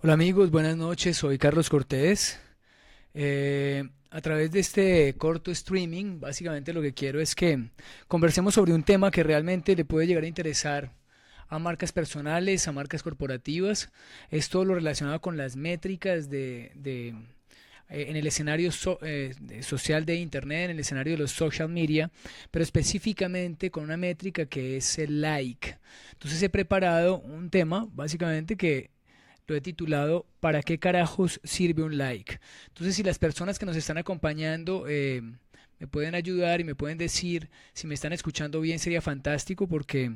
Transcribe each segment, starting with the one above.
Hola amigos, buenas noches, soy Carlos Cortés. A través de este corto streaming, básicamente lo que quiero es que conversemos sobre un tema que realmente le puede llegar a interesar a marcas personales, a marcas corporativas. Es todo lo relacionado con las métricas en el escenario social de Internet, en el escenario de los social media, pero específicamente con una métrica que es el like. Entonces he preparado un tema, básicamente, que lo he titulado ¿Para qué carajos sirve un like? Entonces, si las personas que nos están acompañando me pueden ayudar y me pueden decir si me están escuchando bien, sería fantástico porque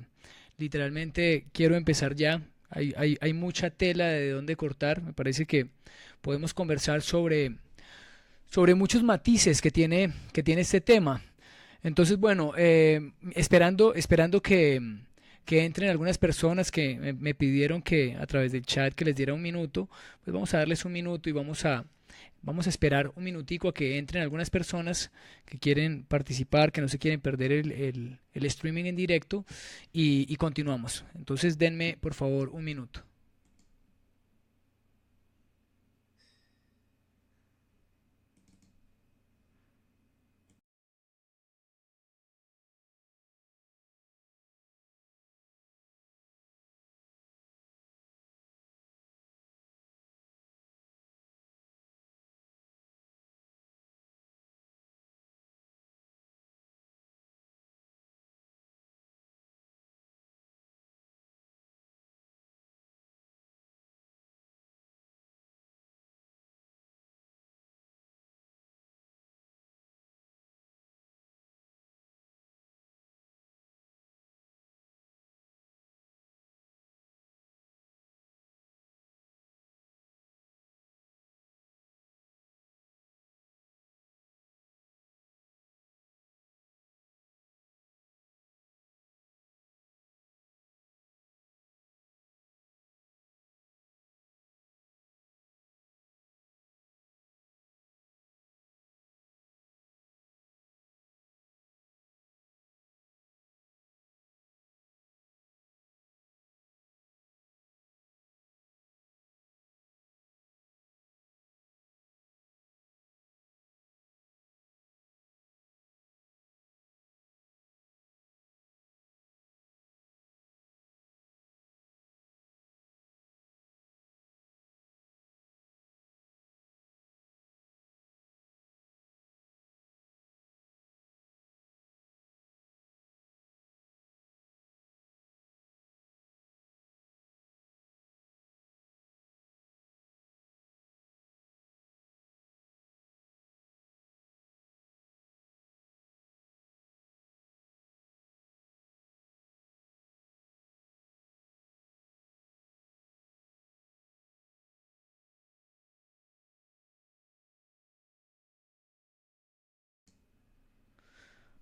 literalmente quiero empezar ya. Hay mucha tela de dónde cortar. Me parece que podemos conversar sobre muchos matices que tiene este tema. Entonces, bueno, esperando que entren algunas personas que me pidieron que a través del chat que les diera un minuto, pues vamos a darles un minuto y vamos a esperar un minutico a que entren algunas personas que quieren participar, que no se quieren perder el streaming en directo y continuamos. Entonces, denme por favor un minuto.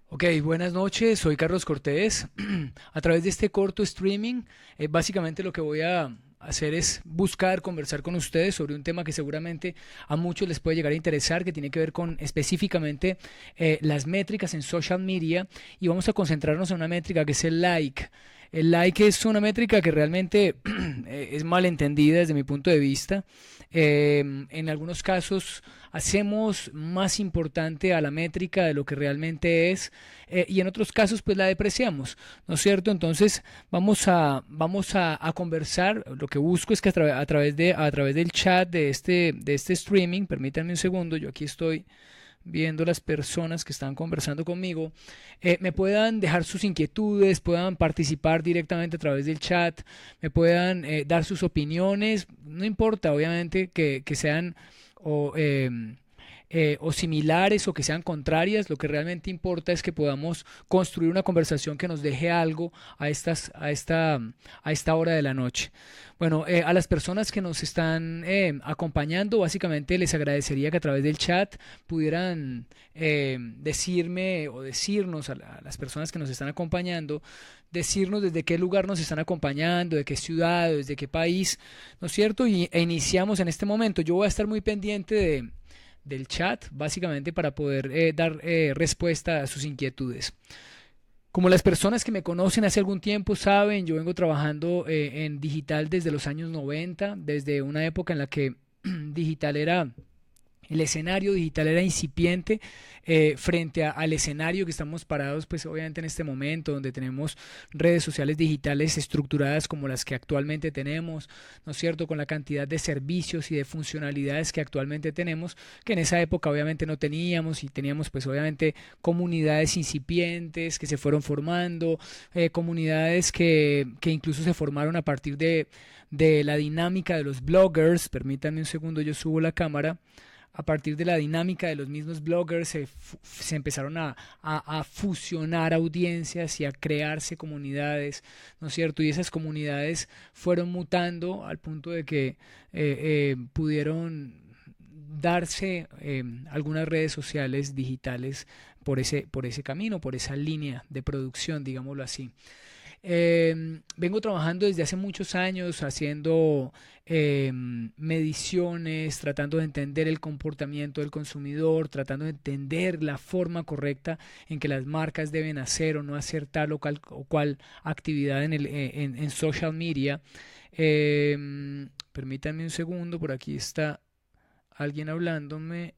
Ok, buenas noches, soy Carlos Cortés. A través de este corto streaming, básicamente lo que voy a hacer es buscar conversar con ustedes sobre un tema que seguramente a muchos les puede llegar a interesar, que tiene que ver con específicamente las métricas en social media y vamos a concentrarnos en una métrica que es el like. El like es una métrica que realmente es mal entendida desde mi punto de vista. En algunos casos hacemos más importante a la métrica de lo que realmente es y en otros casos pues la depreciamos, ¿no es cierto? Entonces vamos a conversar. Lo que busco es que a través del chat de este streaming, permítanme un segundo, yo aquí estoy viendo las personas que están conversando conmigo, me puedan dejar sus inquietudes, puedan participar directamente a través del chat, me puedan dar sus opiniones, no importa obviamente que sean o, o similares o que sean contrarias, lo que realmente importa es que podamos construir una conversación que nos deje algo a esta hora de la noche. Bueno, a las personas que nos están acompañando, básicamente les agradecería que a través del chat pudieran decirme o decirnos a las personas que nos están acompañando, decirnos desde qué lugar nos están acompañando, de qué ciudad, desde qué país, ¿no es cierto? E iniciamos en este momento. Yo voy a estar muy pendiente del chat, básicamente para poder dar respuesta a sus inquietudes. Como las personas que me conocen hace algún tiempo saben, yo vengo trabajando en digital desde los años 90, desde una época en la que digital era el escenario digital era incipiente frente al escenario que estamos parados, pues obviamente en este momento, donde tenemos redes sociales digitales estructuradas como las que actualmente tenemos, ¿no es cierto? Con la cantidad de servicios y de funcionalidades que actualmente tenemos, que en esa época obviamente no teníamos, y teníamos pues obviamente comunidades incipientes que se fueron formando, comunidades que incluso se formaron a partir de la dinámica de los bloggers. Permítanme un segundo, yo subo la cámara. A partir de la dinámica de los mismos bloggers se empezaron a fusionar audiencias y a crearse comunidades, ¿no es cierto? Y esas comunidades fueron mutando al punto de que pudieron darse algunas redes sociales digitales por ese camino, por esa línea de producción, digámoslo así. Vengo trabajando desde hace muchos años haciendo mediciones, tratando de entender el comportamiento del consumidor, tratando de entender la forma correcta en que las marcas deben hacer o no hacer tal o cual actividad en social media. Permítanme un segundo, por aquí está alguien hablándome.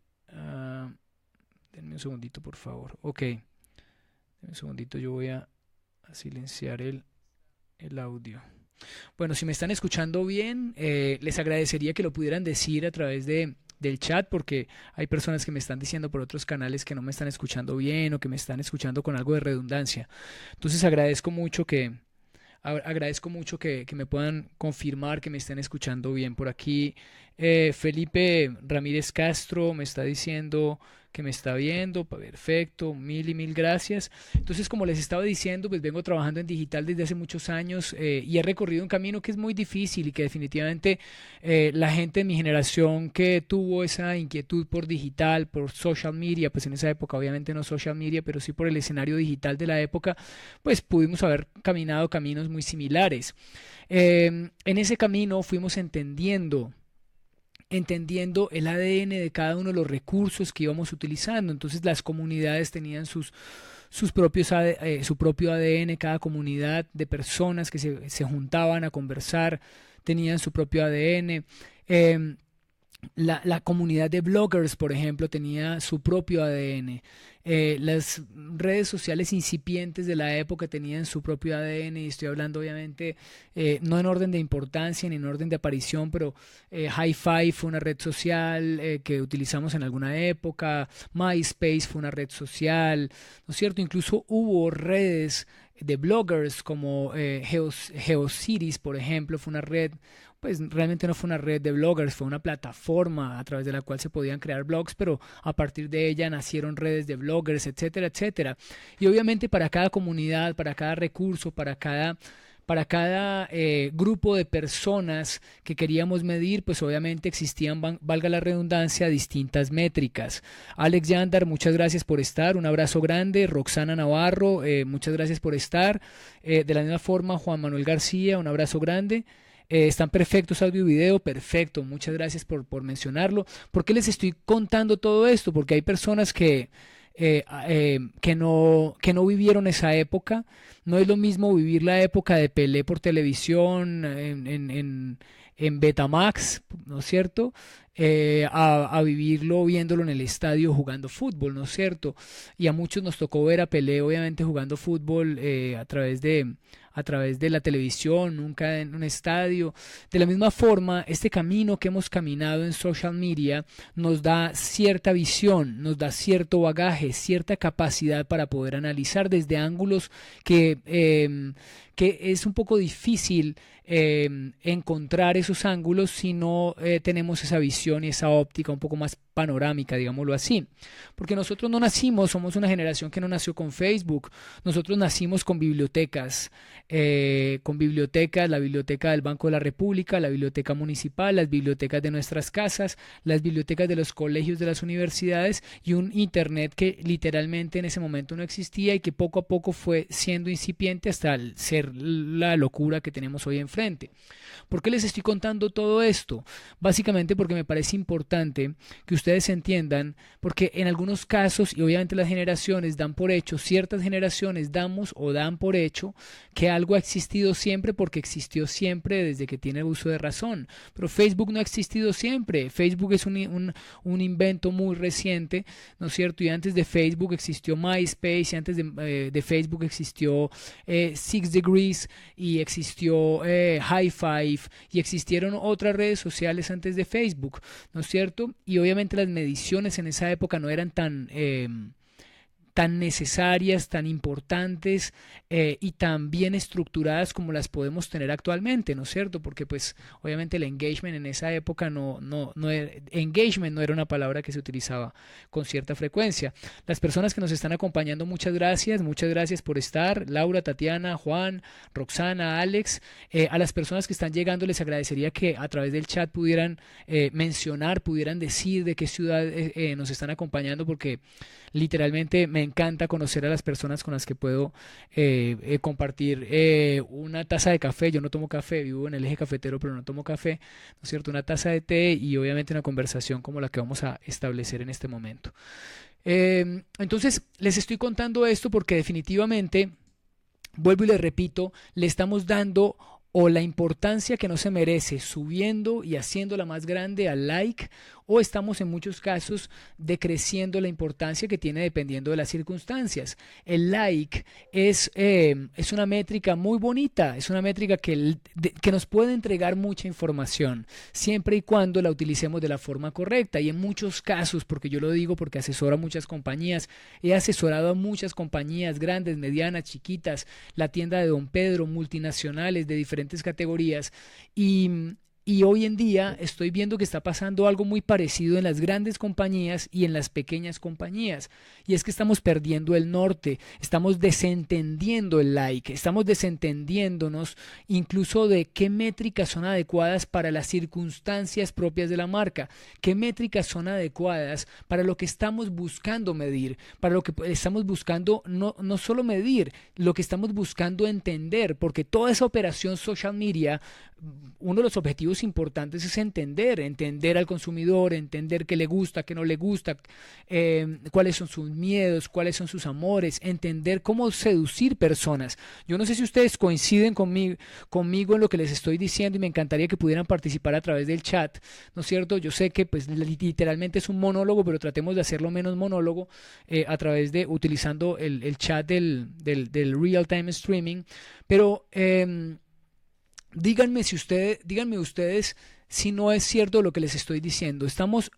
Denme un segundito, por favor. Ok, denme un segundito, yo voy a silenciar el audio. Bueno, si me están escuchando bien, les agradecería que lo pudieran decir a través del chat, porque hay personas que me están diciendo por otros canales que no me están escuchando bien o que me están escuchando con algo de redundancia. Entonces agradezco mucho que me puedan confirmar que me estén escuchando bien. Por aquí Felipe Ramírez Castro me está diciendo que me está viendo. Perfecto, mil y mil gracias. Entonces, como les estaba diciendo, pues vengo trabajando en digital desde hace muchos años y he recorrido un camino que es muy difícil y que definitivamente la gente de mi generación que tuvo esa inquietud por digital, por social media, pues en esa época obviamente no social media, pero sí por el escenario digital de la época, pues pudimos haber caminado caminos muy similares. En ese camino fuimos entendiendo el ADN de cada uno de los recursos que íbamos utilizando. Entonces las comunidades tenían su propio ADN, cada comunidad de personas que se juntaban a conversar tenían su propio ADN. La comunidad de bloggers, por ejemplo, tenía su propio ADN. Las redes sociales incipientes de la época tenían su propio ADN, y estoy hablando obviamente no en orden de importancia ni en orden de aparición, pero Hi-Fi fue una red social que utilizamos en alguna época, MySpace fue una red social, ¿no es cierto? Incluso hubo redes de bloggers como GeoCities, por ejemplo, fue una red. Pues realmente no fue una red de bloggers, fue una plataforma a través de la cual se podían crear blogs, pero a partir de ella nacieron redes de bloggers, etcétera, etcétera. Y obviamente para cada comunidad, para cada recurso, para cada grupo de personas que queríamos medir, pues obviamente existían, valga la redundancia, distintas métricas. Alex Yandar, muchas gracias por estar, un abrazo grande. Roxana Navarro, muchas gracias por estar. De la misma forma, Juan Manuel García, un abrazo grande. Están perfectos audio y video, perfecto, muchas gracias por mencionarlo. ¿Por qué les estoy contando todo esto? Porque hay personas que no vivieron esa época. No es lo mismo vivir la época de Pelé por televisión en Betamax, ¿no es cierto? A vivirlo viéndolo en el estadio jugando fútbol, ¿no es cierto? Y a muchos nos tocó ver a Pelé obviamente jugando fútbol a través de la televisión, nunca en un estadio. De la misma forma, este camino que hemos caminado en social media nos da cierta visión, nos da cierto bagaje, cierta capacidad para poder analizar desde ángulos que es un poco difícil encontrar esos ángulos si no tenemos esa visión y esa óptica un poco más panorámica, digámoslo así. Porque nosotros no nacimos, somos una generación que no nació con Facebook, nosotros nacimos con bibliotecas, la biblioteca del Banco de la República, la biblioteca municipal, las bibliotecas de nuestras casas, las bibliotecas de los colegios, de las universidades, y un internet que literalmente en ese momento no existía y que poco a poco fue siendo incipiente hasta ser la locura que tenemos hoy enfrente. ¿Por qué les estoy contando todo esto? Básicamente porque me parece importante que ustedes ustedes entiendan, porque en algunos casos, y obviamente las generaciones dan por hecho, ciertas generaciones damos o dan por hecho que algo ha existido siempre porque existió siempre desde que tiene uso de razón. Pero Facebook no ha existido siempre. Facebook es un invento muy reciente, ¿no es cierto? Y antes de Facebook existió MySpace, y antes de Facebook existió Six Degrees, y existió High Five, y existieron otras redes sociales antes de Facebook, ¿no es cierto? Y obviamente las mediciones en esa época no eran tan necesarias, tan importantes y tan bien estructuradas como las podemos tener actualmente, ¿no es cierto? Porque pues obviamente el engagement en esa época engagement no era una palabra que se utilizaba con cierta frecuencia. Las personas que nos están acompañando, muchas gracias por estar, Laura, Tatiana, Juan, Roxana, Alex. A las personas que están llegando les agradecería que a través del chat pudieran pudieran decir de qué ciudad nos están acompañando, porque literalmente me encanta conocer a las personas con las que puedo compartir una taza de café. Yo no tomo café, vivo en el eje cafetero, pero no tomo café, ¿no es cierto? Una taza de té y obviamente una conversación como la que vamos a establecer en este momento. Entonces, les estoy contando esto porque definitivamente, vuelvo y les repito, le estamos dando o la importancia que no se merece, subiendo y haciéndola más grande al like, o estamos en muchos casos decreciendo la importancia que tiene dependiendo de las circunstancias. El like es una métrica muy bonita, es una métrica que nos puede entregar mucha información, siempre y cuando la utilicemos de la forma correcta. Y en muchos casos, porque yo lo digo porque asesoro a muchas compañías, he asesorado a muchas compañías grandes, medianas, chiquitas, la tienda de Don Pedro, multinacionales de diferentes categorías, y hoy en día estoy viendo que está pasando algo muy parecido en las grandes compañías y en las pequeñas compañías. Y es que estamos perdiendo el norte, estamos desentendiendo el like, estamos desentendiéndonos incluso de qué métricas son adecuadas para las circunstancias propias de la marca, qué métricas son adecuadas para lo que estamos buscando medir, para lo que estamos buscando no solo medir, lo que estamos buscando entender, porque toda esa operación social media, uno de los objetivos importantes es entender al consumidor, entender qué le gusta, qué no le gusta, cuáles son sus miedos, cuáles son sus amores, entender cómo seducir personas. Yo no sé si ustedes coinciden conmigo en lo que les estoy diciendo, y me encantaría que pudieran participar a través del chat, ¿no es cierto? Yo sé que pues literalmente es un monólogo, pero tratemos de hacerlo menos monólogo a través de utilizando el chat del real time streaming, pero díganme ustedes si no es cierto lo que les estoy diciendo. Estamos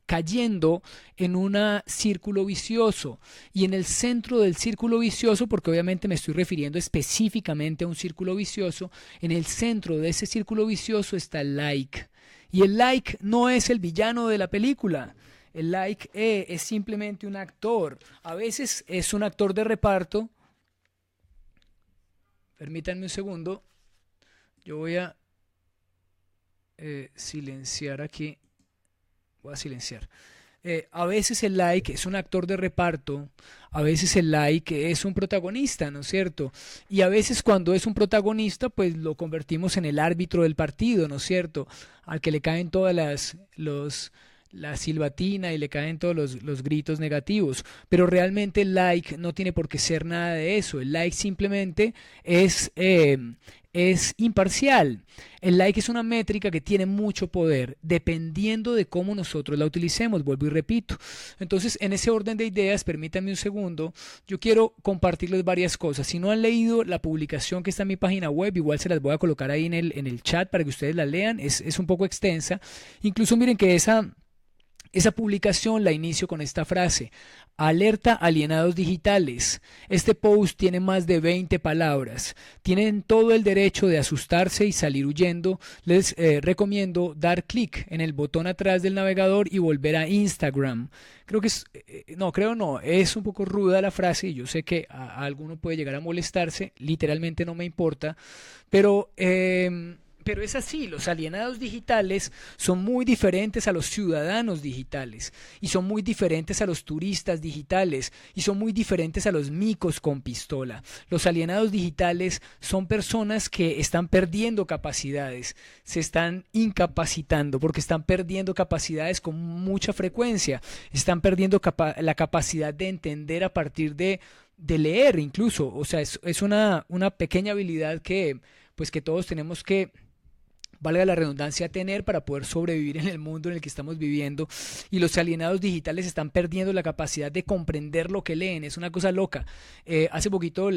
cayendo en un círculo vicioso, y en el centro del círculo vicioso, porque obviamente me estoy refiriendo específicamente a un círculo vicioso, en el centro de ese círculo vicioso está el like. Y el like no es el villano de la película. El like es simplemente un actor. A veces es un actor de reparto. Permítanme un segundo. Yo voy a silenciar aquí. Voy a silenciar. A veces el like es un actor de reparto, a veces el like es un protagonista, ¿no es cierto? Y a veces cuando es un protagonista, pues lo convertimos en el árbitro del partido, ¿no es cierto? Al que le caen todas la silbatina y le caen todos los gritos negativos. Pero realmente el like no tiene por qué ser nada de eso. El like simplemente es imparcial. El like es una métrica que tiene mucho poder dependiendo de cómo nosotros la utilicemos, vuelvo y repito. Entonces, en ese orden de ideas, permítanme un segundo, yo quiero compartirles varias cosas. Si no han leído la publicación que está en mi página web, igual se las voy a colocar ahí en el chat para que ustedes la lean. Es un poco extensa. Incluso miren que esa publicación la inicio con esta frase: alerta alienados digitales. Este post tiene más de 20 palabras. Tienen todo el derecho de asustarse y salir huyendo. Les recomiendo dar clic en el botón atrás del navegador y volver a Instagram. Es un poco ruda la frase, y yo sé que a alguno puede llegar a molestarse. Literalmente no me importa, pero Pero es así, los alienados digitales son muy diferentes a los ciudadanos digitales y son muy diferentes a los turistas digitales y son muy diferentes a los micos con pistola. Los alienados digitales son personas que están perdiendo capacidades, se están incapacitando porque están perdiendo capacidades con mucha frecuencia, están perdiendo la capacidad de entender a partir de leer incluso. O sea, es una pequeña habilidad que pues que todos tenemos que, valga la redundancia, tener para poder sobrevivir en el mundo en el que estamos viviendo. Y los alienados digitales están perdiendo la capacidad de comprender lo que leen. Es una cosa loca. Hace poquito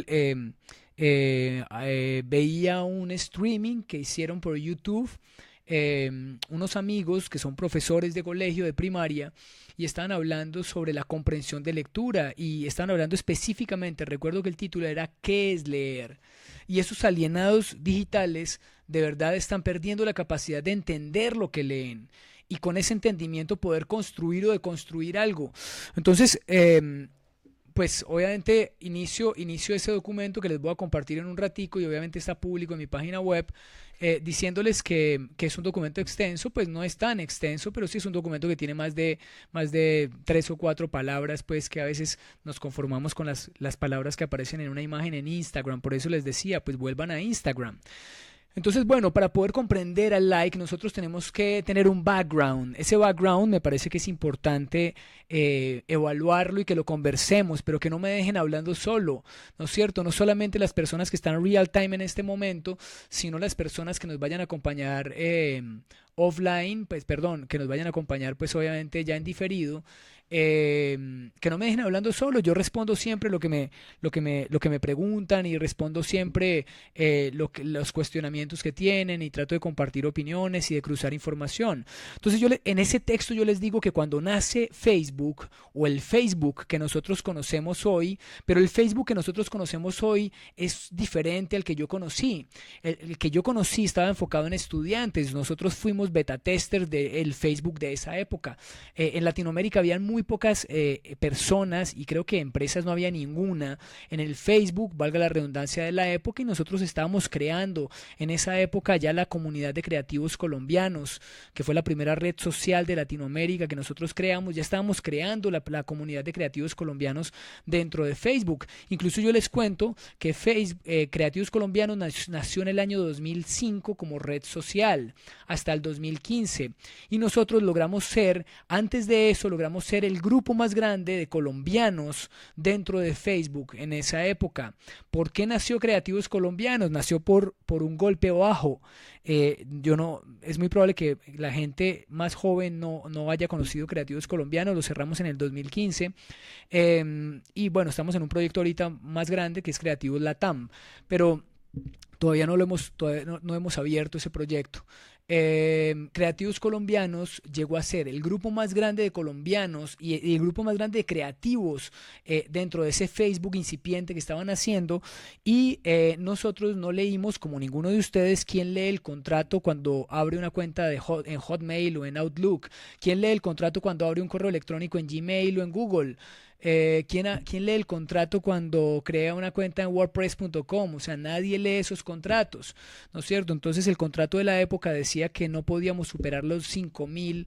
veía un streaming que hicieron por YouTube, unos amigos que son profesores de colegio de primaria y estaban hablando sobre la comprensión de lectura y estaban hablando específicamente, recuerdo que el título era ¿qué es leer? Y esos alienados digitales de verdad están perdiendo la capacidad de entender lo que leen y con ese entendimiento poder construir o deconstruir algo. Entonces, pues obviamente inicio ese documento que les voy a compartir en un ratico y obviamente está público en mi página web, diciéndoles que es un documento extenso. Pues no es tan extenso, pero sí es un documento que tiene más de 3 o 4 palabras, pues que a veces nos conformamos con las palabras que aparecen en una imagen en Instagram. Por eso les decía, pues vuelvan a Instagram. Entonces, bueno, para poder comprender al like, nosotros tenemos que tener un background. Ese background me parece que es importante evaluarlo y que lo conversemos, pero que no me dejen hablando solo, ¿no es cierto? No solamente las personas que están real time en este momento, sino las personas que nos vayan a acompañar offline, pues perdón, que nos vayan a acompañar pues obviamente ya en diferido. Que no me dejen hablando solo. Yo respondo siempre lo que me preguntan y respondo siempre los cuestionamientos que tienen y trato de compartir opiniones y de cruzar información. Entonces en ese texto yo les digo que cuando nace Facebook o el Facebook que nosotros conocemos hoy, pero el Facebook que nosotros conocemos hoy es diferente al que yo conocí. El que yo conocí estaba enfocado en estudiantes. Nosotros fuimos beta testers del Facebook de esa época. En Latinoamérica habían muy pocas personas y creo que empresas no había ninguna en el Facebook, valga la redundancia de la época, y nosotros estábamos creando en esa época ya la comunidad de creativos colombianos, que fue la primera red social de Latinoamérica que nosotros creamos. Ya estábamos creando la comunidad de creativos colombianos dentro de Facebook. Incluso yo les cuento que Creativos Colombianos nació en el año 2005 como red social hasta el 2015 y nosotros logramos ser, antes de eso logramos ser el grupo más grande de colombianos dentro de Facebook en esa época. ¿Por qué nació Creativos Colombianos? Nació por un golpe bajo. Es muy probable que la gente más joven no haya conocido Creativos Colombianos. Lo cerramos en el 2015. Y bueno, estamos en un proyecto ahorita más grande que es Creativos Latam, pero todavía no hemos abierto ese proyecto. Creativos Colombianos llegó a ser el grupo más grande de colombianos y el grupo más grande de creativos dentro de ese Facebook incipiente que estaban haciendo y nosotros no leímos, como ninguno de ustedes, quién lee el contrato cuando abre una cuenta en Hotmail o en Outlook, quién lee el contrato cuando abre un correo electrónico en Gmail o en Google. ¿Quién lee el contrato cuando crea una cuenta en WordPress.com? O sea, nadie lee esos contratos, ¿no es cierto? Entonces el contrato de la época decía que no podíamos superar los 5.000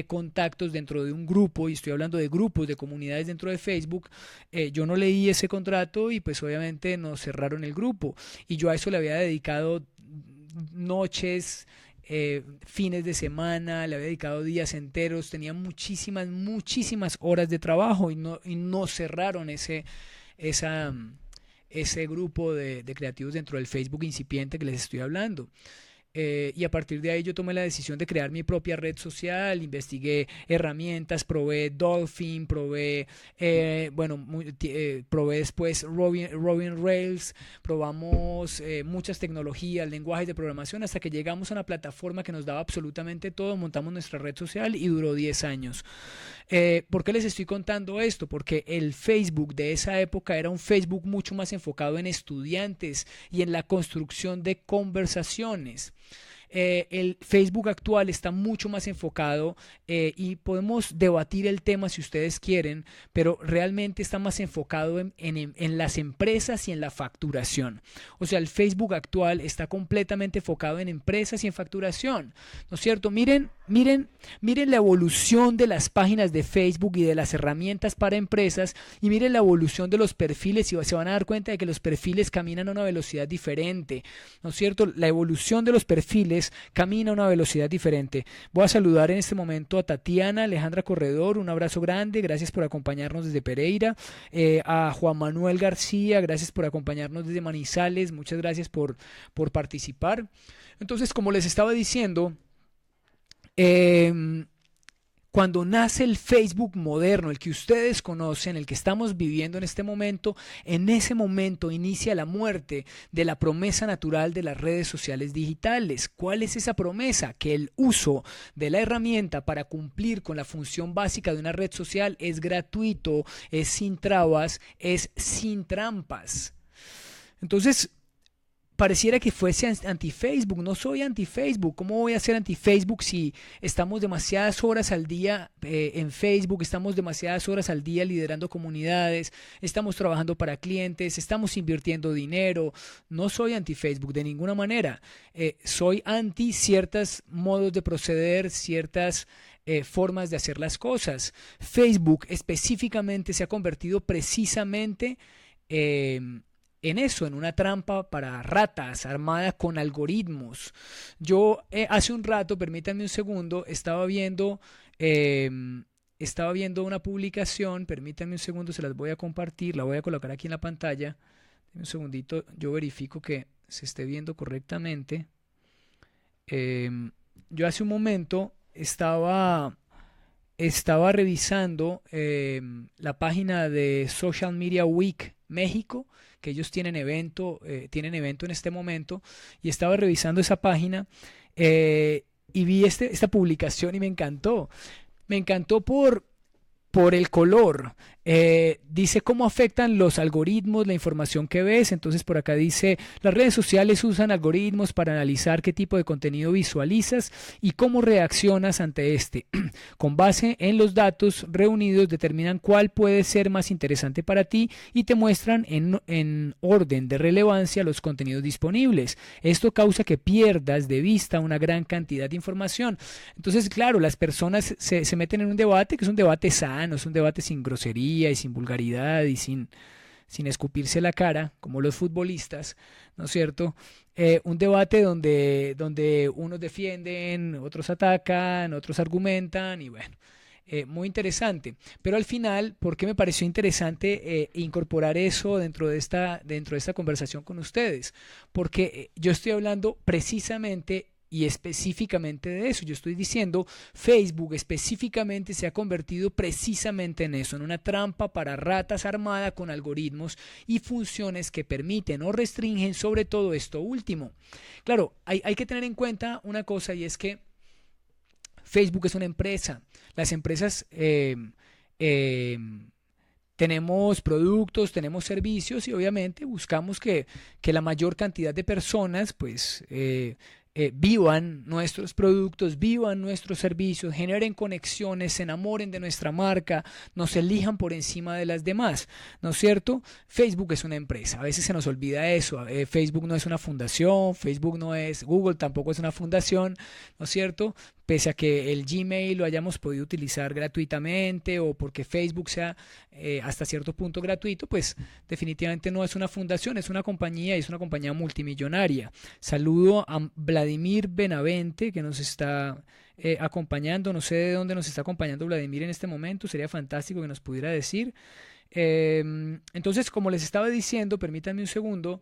contactos dentro de un grupo, y estoy hablando de grupos, de comunidades dentro de Facebook. Yo no leí ese contrato y pues obviamente nos cerraron el grupo y yo a eso le había dedicado noches, fines de semana, le había dedicado días enteros, tenía muchísimas horas de trabajo y no cerraron ese grupo de creativos dentro del Facebook incipiente que les estoy hablando. Y a partir de ahí yo tomé la decisión de crear mi propia red social, investigué herramientas, probé Dolphin, probé después Robin Rails, probamos muchas tecnologías, lenguajes de programación, hasta que llegamos a una plataforma que nos daba absolutamente todo, montamos nuestra red social y duró 10 años. ¿Por qué les estoy contando esto? Porque el Facebook de esa época era un Facebook mucho más enfocado en estudiantes y en la construcción de conversaciones. El Facebook actual está mucho más enfocado y podemos debatir el tema si ustedes quieren, pero realmente está más enfocado en las empresas y en la facturación. O sea, el Facebook actual está completamente enfocado en empresas y en facturación, ¿no es cierto? Miren la evolución de las páginas de Facebook y de las herramientas para empresas, y miren la evolución de los perfiles, y se van a dar cuenta de que los perfiles caminan a una velocidad diferente, ¿no es cierto? La evolución de los perfiles camina a una velocidad diferente. Voy a saludar en este momento a Tatiana Alejandra Corredor, un abrazo grande, gracias por acompañarnos desde Pereira, a Juan Manuel García, gracias por acompañarnos desde Manizales, muchas gracias por participar. Entonces, como les estaba diciendo, cuando nace el Facebook moderno, el que ustedes conocen, el que estamos viviendo en este momento, en ese momento inicia la muerte de la promesa natural de las redes sociales digitales. ¿Cuál es esa promesa? Que el uso de la herramienta para cumplir con la función básica de una red social es gratuito, es sin trabas, es sin trampas. Entonces, pareciera que fuese anti-Facebook. No soy anti-Facebook. ¿Cómo voy a ser anti-Facebook si estamos demasiadas horas al día en Facebook, estamos demasiadas horas al día liderando comunidades, estamos trabajando para clientes, estamos invirtiendo dinero? No soy anti-Facebook de ninguna manera. Soy anti ciertos modos de proceder, ciertas formas de hacer las cosas. Facebook específicamente se ha convertido precisamente en eso, en una trampa para ratas armada con algoritmos. Yo hace un rato, permítanme un segundo, estaba viendo una publicación, permítanme un segundo, se las voy a compartir, la voy a colocar aquí en la pantalla. Un segundito, yo verifico que se esté viendo correctamente. Yo hace un momento estaba revisando la página de Social Media Week México, que ellos tienen evento en este momento, y estaba revisando esa página y vi esta publicación y me encantó. Me encantó por el color. Dice cómo afectan los algoritmos la información que ves. Entonces por acá dice: las redes sociales usan algoritmos para analizar qué tipo de contenido visualizas y cómo reaccionas ante este. Con base en los datos reunidos determinan cuál puede ser más interesante para ti y te muestran en orden de relevancia los contenidos disponibles. Esto causa que pierdas de vista una gran cantidad de información. Entonces, claro, las personas se meten en un debate que es un debate sano, es un debate sin grosería y sin vulgaridad y sin escupirse la cara, como los futbolistas, ¿no es cierto? Un debate donde unos defienden, otros atacan, otros argumentan, y bueno, muy interesante. Pero al final, ¿por qué me pareció interesante incorporar eso dentro de esta conversación con ustedes? Porque yo estoy hablando precisamente y específicamente de eso. Yo estoy diciendo, Facebook específicamente se ha convertido precisamente en eso, en una trampa para ratas armada con algoritmos y funciones que permiten o restringen sobre todo esto último. Claro, hay que tener en cuenta una cosa, y es que Facebook es una empresa. Las empresas tenemos productos, tenemos servicios, y obviamente buscamos que la mayor cantidad de personas pues vivan nuestros productos, vivan nuestros servicios, generen conexiones, se enamoren de nuestra marca, nos elijan por encima de las demás, ¿no es cierto? Facebook es una empresa, a veces se nos olvida eso. Facebook no es una fundación, Facebook no es, Google tampoco es una fundación, ¿no es cierto? Pese a que el Gmail lo hayamos podido utilizar gratuitamente, o porque Facebook sea hasta cierto punto gratuito, pues definitivamente no es una fundación, es una compañía, y es una compañía multimillonaria. Saludo a Vladimir Benavente, que nos está acompañando. No sé de dónde nos está acompañando Vladimir en este momento, sería fantástico que nos pudiera decir. Entonces, como les estaba diciendo, permítanme un segundo.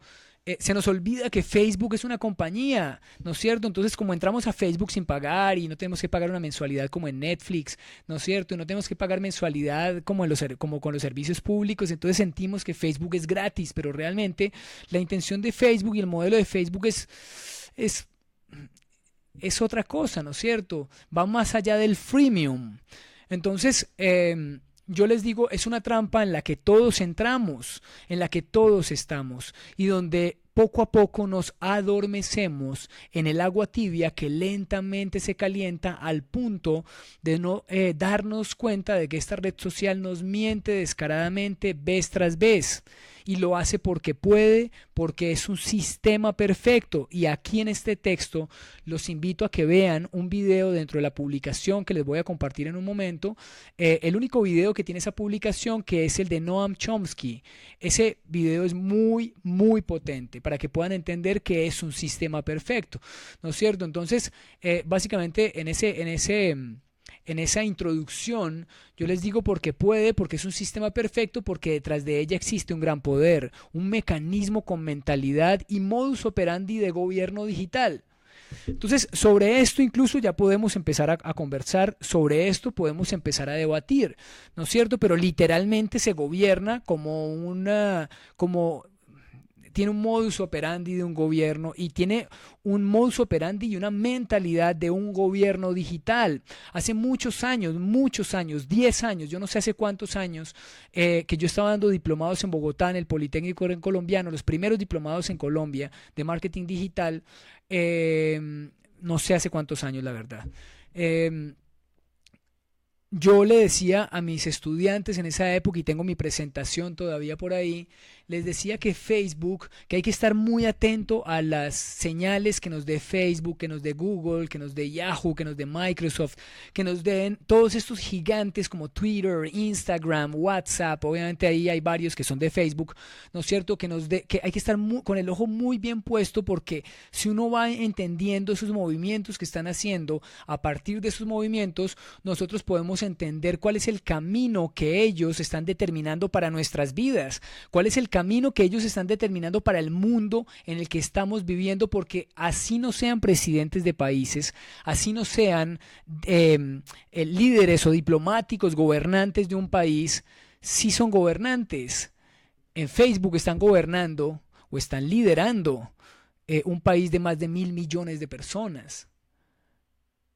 Se nos olvida que Facebook es una compañía, ¿no es cierto? Entonces, como entramos a Facebook sin pagar y no tenemos que pagar una mensualidad como en Netflix, ¿no es cierto? Y no tenemos que pagar mensualidad como con los servicios públicos, entonces sentimos que Facebook es gratis, pero realmente la intención de Facebook y el modelo de Facebook es otra cosa, ¿no es cierto? Va más allá del freemium. Entonces, yo les digo, es una trampa en la que todos entramos, en la que todos estamos, y donde poco a poco nos adormecemos en el agua tibia que lentamente se calienta al punto de no darnos cuenta de que esta red social nos miente descaradamente vez tras vez. Y lo hace porque puede, porque es un sistema perfecto. Y aquí en este texto los invito a que vean un video dentro de la publicación que les voy a compartir en un momento. El único video que tiene esa publicación, que es el de Noam Chomsky. Ese video es muy, muy potente para que puedan entender que es un sistema perfecto, ¿no es cierto? Entonces, básicamente en esa introducción yo les digo porque puede, porque es un sistema perfecto, porque detrás de ella existe un gran poder, un mecanismo con mentalidad y modus operandi de gobierno digital. Entonces, sobre esto incluso ya podemos empezar a conversar, sobre esto podemos empezar a debatir, ¿no es cierto? Pero literalmente se gobierna como tiene un modus operandi de un gobierno y tiene un modus operandi y una mentalidad de un gobierno digital. Hace muchos años, 10 años, yo no sé hace cuántos años, que yo estaba dando diplomados en Bogotá, en el Politécnico colombiano, los primeros diplomados en Colombia de marketing digital, no sé hace cuántos años, la verdad. Yo le decía a mis estudiantes en esa época, y tengo mi presentación todavía por ahí, les decía que Facebook, que hay que estar muy atento a las señales que nos dé Facebook, que nos dé Google, que nos dé Yahoo, que nos dé Microsoft, que nos den todos estos gigantes como Twitter, Instagram, WhatsApp. Obviamente ahí hay varios que son de Facebook, ¿no es cierto? Que hay que estar con el ojo muy bien puesto, porque si uno va entendiendo esos movimientos que están haciendo, a partir de esos movimientos nosotros podemos entender cuál es el camino que ellos están determinando para nuestras vidas, cuál es el camino que ellos están determinando para el mundo en el que estamos viviendo, porque así no sean presidentes de países, así no sean líderes o diplomáticos, gobernantes de un país, sí son gobernantes. En Facebook están gobernando o están liderando un país de más de 1.000 millones de personas,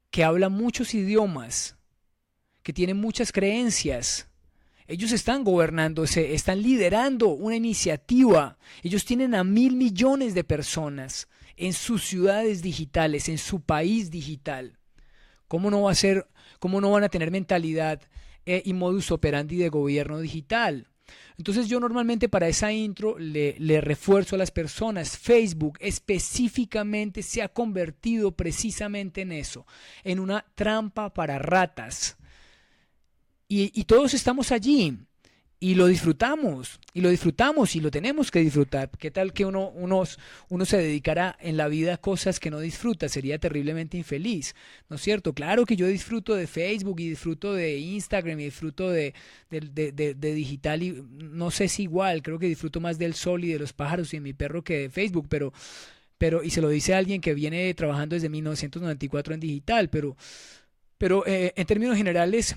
que habla muchos idiomas, que tienen muchas creencias. Ellos están gobernándose, están liderando una iniciativa. Ellos tienen a 1.000 millones de personas en sus ciudades digitales, en su país digital. ¿Cómo no van a tener mentalidad y modus operandi de gobierno digital? Entonces yo normalmente para esa intro le refuerzo a las personas, Facebook específicamente se ha convertido precisamente en eso, en una trampa para ratas. Y todos estamos allí y lo disfrutamos y lo tenemos que disfrutar. ¿Qué tal que uno se dedicara en la vida a cosas que no disfruta? Sería terriblemente infeliz, ¿no es cierto? Claro que yo disfruto de Facebook y disfruto de Instagram y disfruto de digital, y no sé si igual, creo que disfruto más del sol y de los pájaros y de mi perro que de Facebook, pero y se lo dice alguien que viene trabajando desde 1994 en digital, pero en términos generales,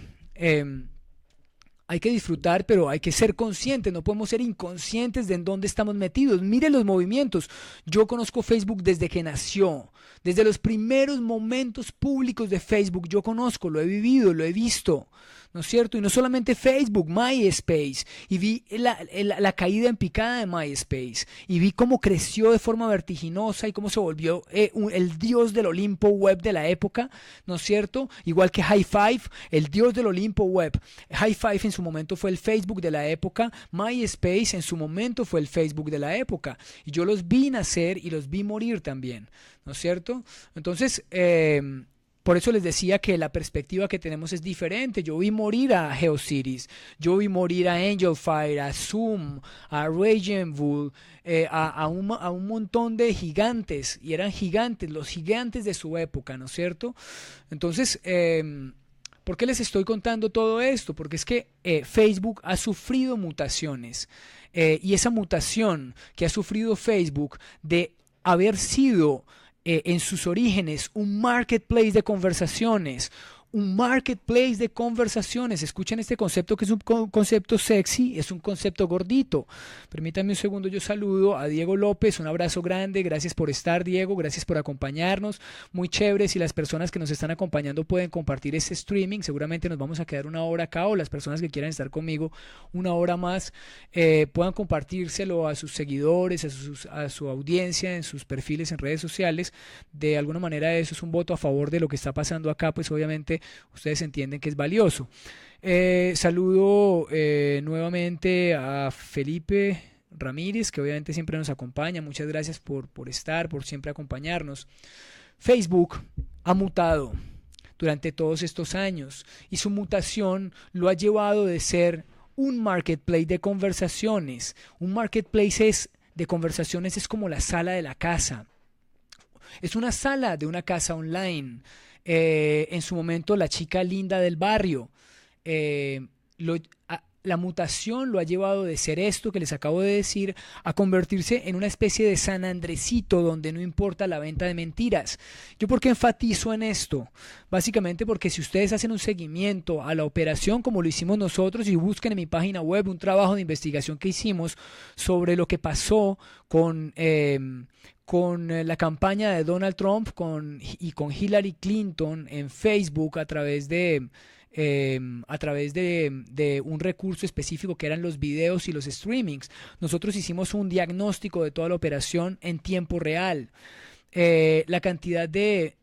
hay que disfrutar, pero hay que ser conscientes, no podemos ser inconscientes de en dónde estamos metidos. Mire los movimientos. Yo conozco Facebook desde que nació, desde los primeros momentos públicos de Facebook. Yo conozco, lo he vivido, lo he visto, ¿no es cierto? Y no solamente Facebook, MySpace, y vi la caída en picada de MySpace, y vi cómo creció de forma vertiginosa y cómo se volvió el dios del Olimpo web de la época, ¿no es cierto? Igual que High Five, el dios del Olimpo web. High Five en su momento fue el Facebook de la época, MySpace en su momento fue el Facebook de la época, y yo los vi nacer y los vi morir también, ¿no es cierto? Entonces, por eso les decía que la perspectiva que tenemos es diferente. Yo vi morir a GeoCities, yo vi morir a AngelFire, a Zoom, a Raging Bull, a un montón de gigantes, y eran gigantes, los gigantes de su época, ¿no es cierto? Entonces, ¿por qué les estoy contando todo esto? Porque es que Facebook ha sufrido mutaciones, y esa mutación que ha sufrido Facebook de haber sido en sus orígenes un marketplace de conversaciones, un marketplace de conversaciones. Escuchen este concepto que es un concepto sexy, es un concepto gordito. Permítanme un segundo, yo saludo a Diego López, un abrazo grande, gracias por estar, Diego, gracias por acompañarnos, muy chévere. Si las personas que nos están acompañando pueden compartir este streaming, seguramente nos vamos a quedar una hora acá, o las personas que quieran estar conmigo una hora más, puedan compartírselo a sus seguidores, a su audiencia, en sus perfiles en redes sociales. De alguna manera eso es un voto a favor de lo que está pasando acá, pues obviamente ustedes entienden que es valioso. Saludo nuevamente a Felipe Ramírez, que obviamente siempre nos acompaña. Muchas gracias por estar, por siempre acompañarnos. Facebook ha mutado durante todos estos años y su mutación lo ha llevado de ser un marketplace de conversaciones. Un marketplace de conversaciones es como la sala de la casa. Es una sala de una casa online. En su momento la chica linda del barrio. La mutación lo ha llevado de ser esto que les acabo de decir a convertirse en una especie de San Andresito donde no importa la venta de mentiras. ¿Yo por qué enfatizo en esto? Básicamente porque si ustedes hacen un seguimiento a la operación como lo hicimos nosotros y busquen en mi página web un trabajo de investigación que hicimos sobre lo que pasó con la campaña de Donald Trump y con Hillary Clinton en Facebook a través de un recurso específico que eran los videos y los streamings. Nosotros hicimos un diagnóstico de toda la operación en tiempo real. La cantidad de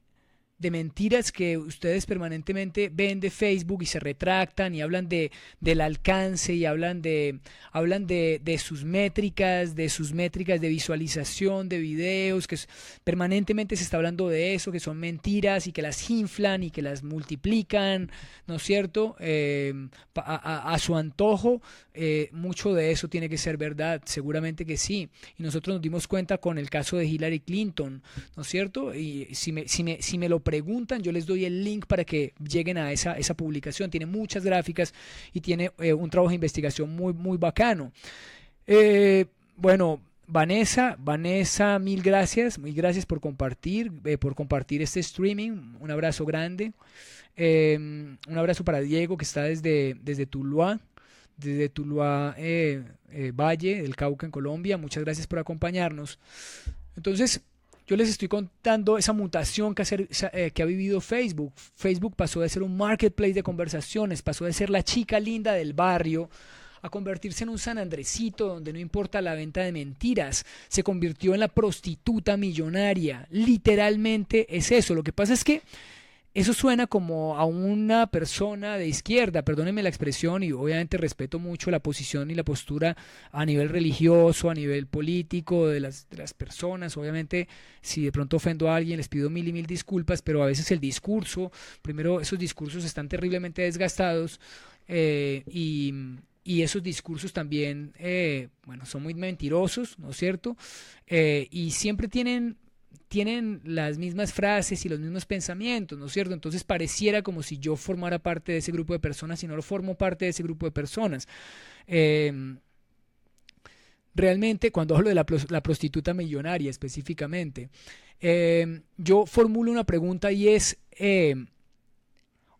mentiras que ustedes permanentemente ven de Facebook y se retractan y hablan del alcance y hablan de sus métricas, de visualización de videos, que permanentemente se está hablando de eso, que son mentiras y que las inflan y que las multiplican, ¿no es cierto? A su antojo. Mucho de eso tiene que ser verdad, seguramente que sí. Y nosotros nos dimos cuenta con el caso de Hillary Clinton, ¿no es cierto? Y si me lo preguntan, yo les doy el link para que lleguen a esa publicación. Tiene muchas gráficas y tiene un trabajo de investigación muy, muy bacano. Bueno, Vanessa, mil gracias por compartir este streaming. Un abrazo grande. Un abrazo para Diego, que está desde Tuluá. Desde Tuluá, Valle del Cauca, en Colombia. Muchas gracias por acompañarnos. Entonces, yo les estoy contando esa mutación que ha vivido Facebook. Facebook pasó de ser un marketplace de conversaciones, pasó de ser la chica linda del barrio a convertirse en un San Andresito donde no importa la venta de mentiras. Se convirtió en la prostituta millonaria. Literalmente es eso. Lo que pasa es que eso suena como a una persona de izquierda, perdónenme la expresión, y obviamente respeto mucho la posición y la postura a nivel religioso, a nivel político de las personas. Obviamente, si de pronto ofendo a alguien, les pido mil y mil disculpas, pero a veces el discurso, primero, esos discursos están terriblemente desgastados, y esos discursos también, son muy mentirosos, ¿no es cierto? Y siempre tienen las mismas frases y los mismos pensamientos, ¿no es cierto? Entonces pareciera como si yo formara parte de ese grupo de personas y no lo formo parte de ese grupo de personas. Realmente, cuando hablo de la prostituta millonaria específicamente, yo formulo una pregunta y es,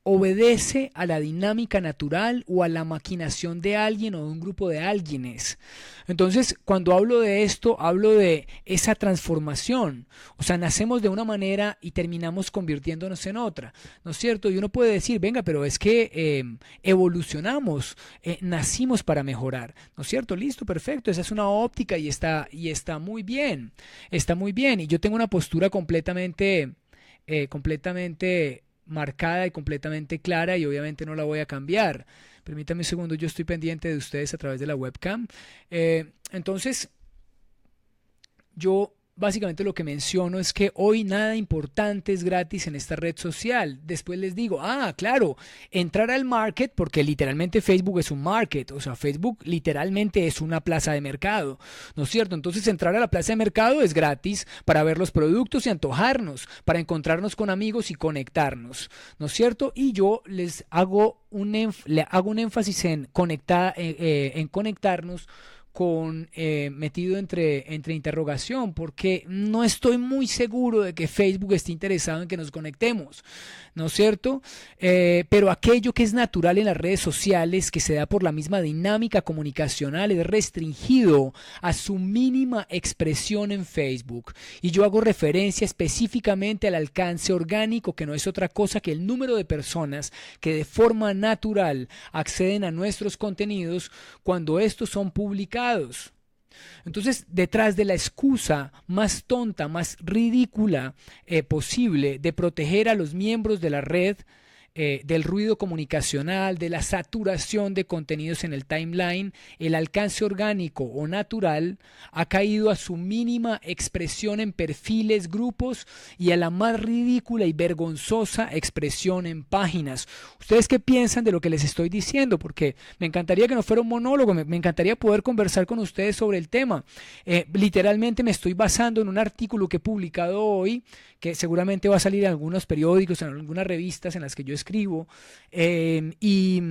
¿obedece a la dinámica natural o a la maquinación de alguien o de un grupo de alguienes? Entonces, cuando hablo de esto, hablo de esa transformación. O sea, nacemos de una manera y terminamos convirtiéndonos en otra, ¿no es cierto? Y uno puede decir, venga, pero es que evolucionamos, nacimos para mejorar, ¿no es cierto? Listo, perfecto, esa es una óptica y está muy bien, está muy bien. Y yo tengo una postura completamente marcada y completamente clara, y obviamente no la voy a cambiar. Permítame un segundo, yo estoy pendiente de ustedes a través de la webcam. Entonces, yo básicamente lo que menciono es que hoy nada importante es gratis en esta red social. Después les digo, claro, entrar al market, porque literalmente Facebook es un market, o sea, Facebook literalmente es una plaza de mercado, ¿no es cierto? Entonces entrar a la plaza de mercado es gratis para ver los productos y antojarnos, para encontrarnos con amigos y conectarnos, ¿no es cierto? Y yo les hago un énfasis en conectarnos metido entre interrogación, porque no estoy muy seguro de que Facebook esté interesado en que nos conectemos, ¿no es cierto? Pero aquello que es natural en las redes sociales, que se da por la misma dinámica comunicacional, es restringido a su mínima expresión en Facebook. Y yo hago referencia específicamente al alcance orgánico, que no es otra cosa que el número de personas que de forma natural acceden a nuestros contenidos cuando estos son publicados. Entonces, detrás de la excusa más tonta, más ridícula posible de proteger a los miembros de la red del ruido comunicacional, de la saturación de contenidos en el timeline, el alcance orgánico o natural ha caído a su mínima expresión en perfiles, grupos y a la más ridícula y vergonzosa expresión en páginas. ¿Ustedes qué piensan de lo que les estoy diciendo? Porque me encantaría que no fuera un monólogo, me encantaría poder conversar con ustedes sobre el tema. Literalmente me estoy basando en un artículo que he publicado hoy, que seguramente va a salir en algunos periódicos, en algunas revistas en las que yo escribo, y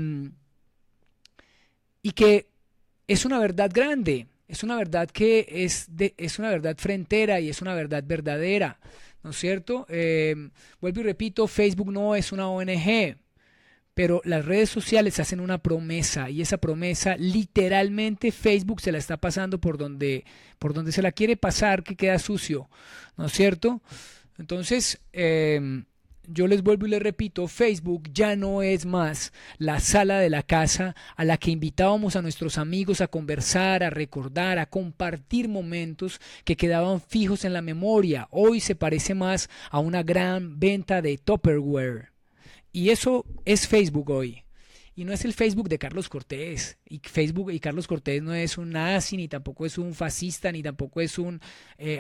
que es una verdad grande, es una verdad que es una verdad frentera y es una verdad verdadera, ¿no es cierto? Vuelvo y repito, Facebook no es una ONG, pero las redes sociales hacen una promesa y esa promesa literalmente Facebook se la está pasando por donde se la quiere pasar, que queda sucio, ¿no es cierto? Entonces, yo les vuelvo y les repito, Facebook ya no es más la sala de la casa a la que invitábamos a nuestros amigos a conversar, a recordar, a compartir momentos que quedaban fijos en la memoria. Hoy se parece más a una gran venta de Tupperware. Y eso es Facebook hoy. Y no es el Facebook de Carlos Cortés. Y Facebook y Carlos Cortés no es un nazi, ni tampoco es un fascista, ni tampoco es un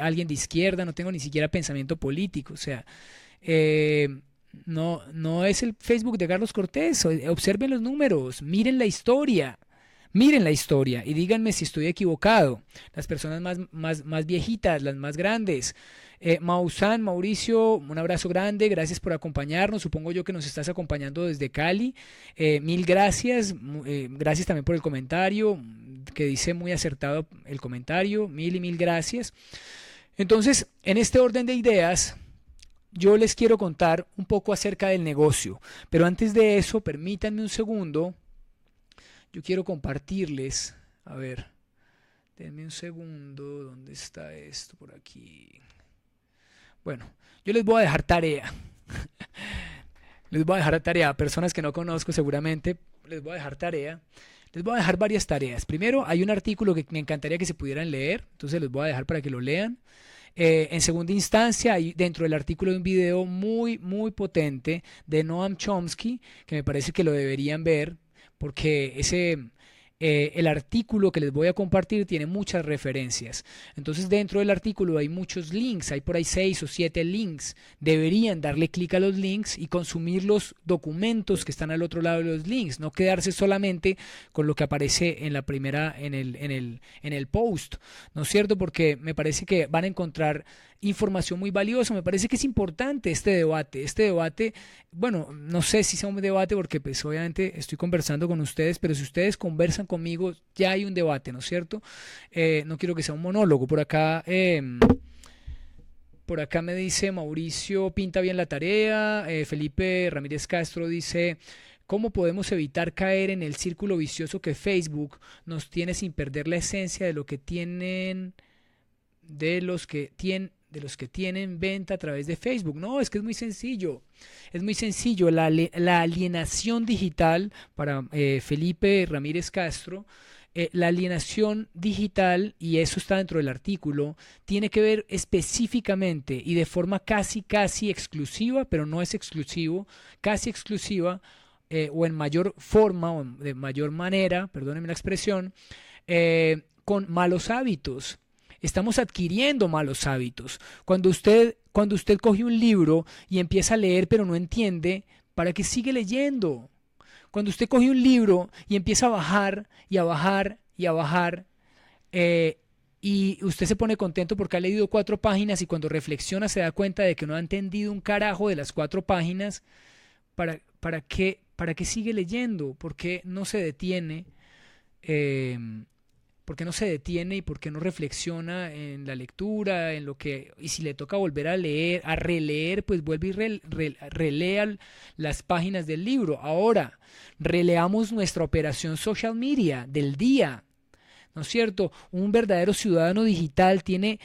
alguien de izquierda. No tengo ni siquiera pensamiento político. O sea, no es el Facebook de Carlos Cortés. Observen los números, miren la historia. Miren la historia y díganme si estoy equivocado. Las personas más viejitas, las más grandes. Maussan, Mauricio, un abrazo grande, gracias por acompañarnos. Supongo yo que nos estás acompañando desde Cali. Mil gracias. Gracias también por el comentario, que dice muy acertado el comentario. Mil y mil gracias. Entonces, en este orden de ideas, yo les quiero contar un poco acerca del negocio. Pero antes de eso, permítanme un segundo. Yo quiero compartirles, a ver, denme un segundo, ¿dónde está esto? Por aquí. Bueno, yo les voy a dejar tarea. Les voy a dejar tarea a personas que no conozco seguramente, les voy a dejar tarea. Les voy a dejar varias tareas. Primero, hay un artículo que me encantaría que se pudieran leer, entonces les voy a dejar para que lo lean. En segunda instancia, hay dentro del artículo de un video muy, muy potente de Noam Chomsky, que me parece que lo deberían ver, porque el artículo que les voy a compartir tiene muchas referencias. Entonces dentro del artículo hay muchos links, hay por ahí 6 o 7 links. Deberían darle clic a los links y consumir los documentos que están al otro lado de los links, no quedarse solamente con lo que aparece en la primera, en el post, ¿no es cierto? Porque me parece que van a encontrar información muy valiosa. Me parece que es importante este debate, bueno, no sé si sea un debate porque pues obviamente estoy conversando con ustedes, pero si ustedes conversan conmigo ya hay un debate, ¿no es cierto? No quiero que sea un monólogo. Por acá me dice Mauricio, pinta bien la tarea. Felipe Ramírez Castro dice: ¿cómo podemos evitar caer en el círculo vicioso que Facebook nos tiene sin perder la esencia de lo que tienen, de los que tienen venta a través de Facebook? No, es que es muy sencillo. Es muy sencillo. La alienación digital, para Felipe Ramírez Castro, la alienación digital, y eso está dentro del artículo, tiene que ver específicamente y de forma casi exclusiva, pero no es exclusivo, casi exclusiva, o en mayor forma o de mayor manera, perdónenme la expresión, con malos hábitos. Estamos adquiriendo malos hábitos. Cuando usted coge un libro y empieza a leer pero no entiende, ¿para qué sigue leyendo? Cuando usted coge un libro y empieza a bajar y a bajar y a bajar, y usted se pone contento porque ha leído 4 páginas y cuando reflexiona se da cuenta de que no ha entendido un carajo de las 4 páginas, ¿para qué sigue leyendo? ¿Por qué no se detiene ¿Por qué no se detiene y por qué no reflexiona en la lectura, en lo que, y si le toca volver a leer, a releer, pues vuelve y relea las páginas del libro? Ahora, releamos nuestra operación social media del día, ¿no es cierto? Un verdadero ciudadano digital tiene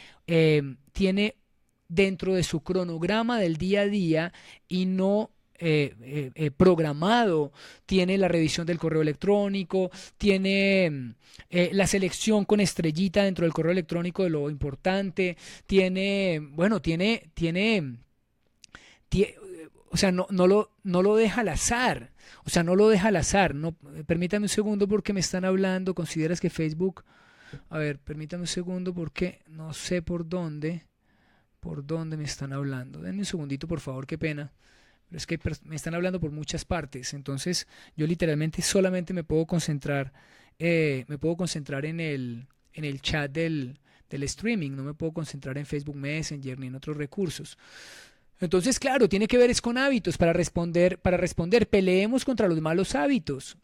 dentro de su cronograma del día a día y no programado, tiene la revisión del correo electrónico, tiene la selección con estrellita dentro del correo electrónico de lo importante, tiene, bueno, tie- o sea, no lo deja al azar, o sea, no lo deja al azar. No, permítame un segundo porque me están hablando. ¿Consideras que Facebook? A ver, permítame un segundo porque no sé por dónde me están hablando. Denme un segundito, por favor, qué pena. Pero es que me están hablando por muchas partes, entonces yo literalmente solamente me puedo concentrar en el chat del streaming, no me puedo concentrar en Facebook Messenger ni en otros recursos. Entonces, claro, tiene que ver es con hábitos. Para responder, peleemos contra los malos hábitos.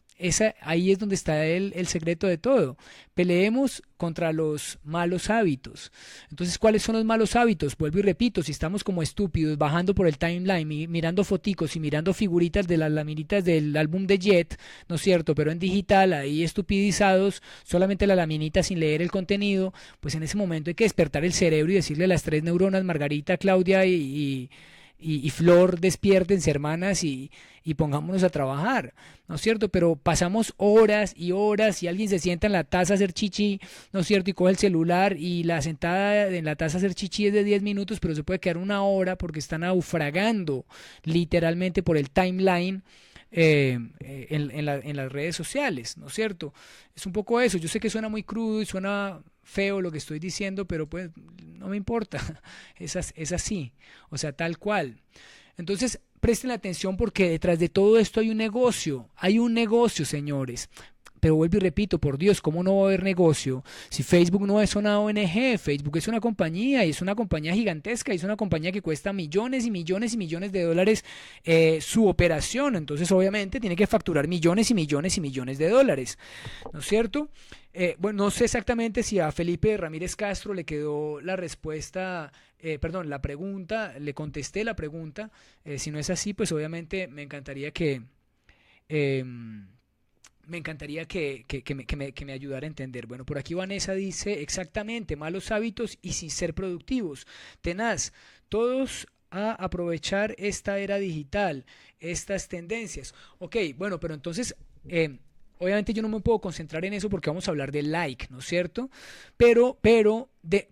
Ahí es donde está el secreto de todo. Peleemos contra los malos hábitos. Entonces, ¿cuáles son los malos hábitos? Vuelvo y repito, si estamos como estúpidos bajando por el timeline, mirando foticos y mirando figuritas de las laminitas del álbum de Jet, ¿no es cierto? Pero en digital, ahí estupidizados, solamente la laminita sin leer el contenido, pues en ese momento hay que despertar el cerebro y decirle a las tres neuronas, Margarita, Claudia y Flor, despiértense, hermanas, y pongámonos a trabajar, ¿no es cierto? Pero pasamos horas y horas y alguien se sienta en la taza a hacer chichi, ¿no es cierto? Y coge el celular y la sentada en la taza a hacer chichi es de 10 minutos, pero se puede quedar una hora porque están naufragando literalmente por el timeline en las redes sociales, ¿no es cierto? Es un poco eso. Yo sé que suena muy crudo y suena feo lo que estoy diciendo, pero pues no me importa. Es así, o sea, tal cual. Entonces, presten atención porque detrás de todo esto hay un negocio, señores. Pero vuelvo y repito, por Dios, ¿cómo no va a haber negocio? Si Facebook no es una ONG, Facebook es una compañía y es una compañía gigantesca y es una compañía que cuesta millones y millones y millones de dólares su operación. Entonces, obviamente, tiene que facturar millones y millones y millones de dólares, ¿no es cierto? Bueno, no sé exactamente si a Felipe Ramírez Castro le quedó la respuesta, perdón, la pregunta, le contesté la pregunta. Si no es así, pues obviamente em, me encantaría que me ayudara a entender. Bueno, por aquí Vanessa dice exactamente, malos hábitos y sin ser productivos. Tenaz, todos a aprovechar esta era digital, estas tendencias. Ok, bueno, pero entonces, obviamente yo no me puedo concentrar en eso porque vamos a hablar de like, ¿no es cierto?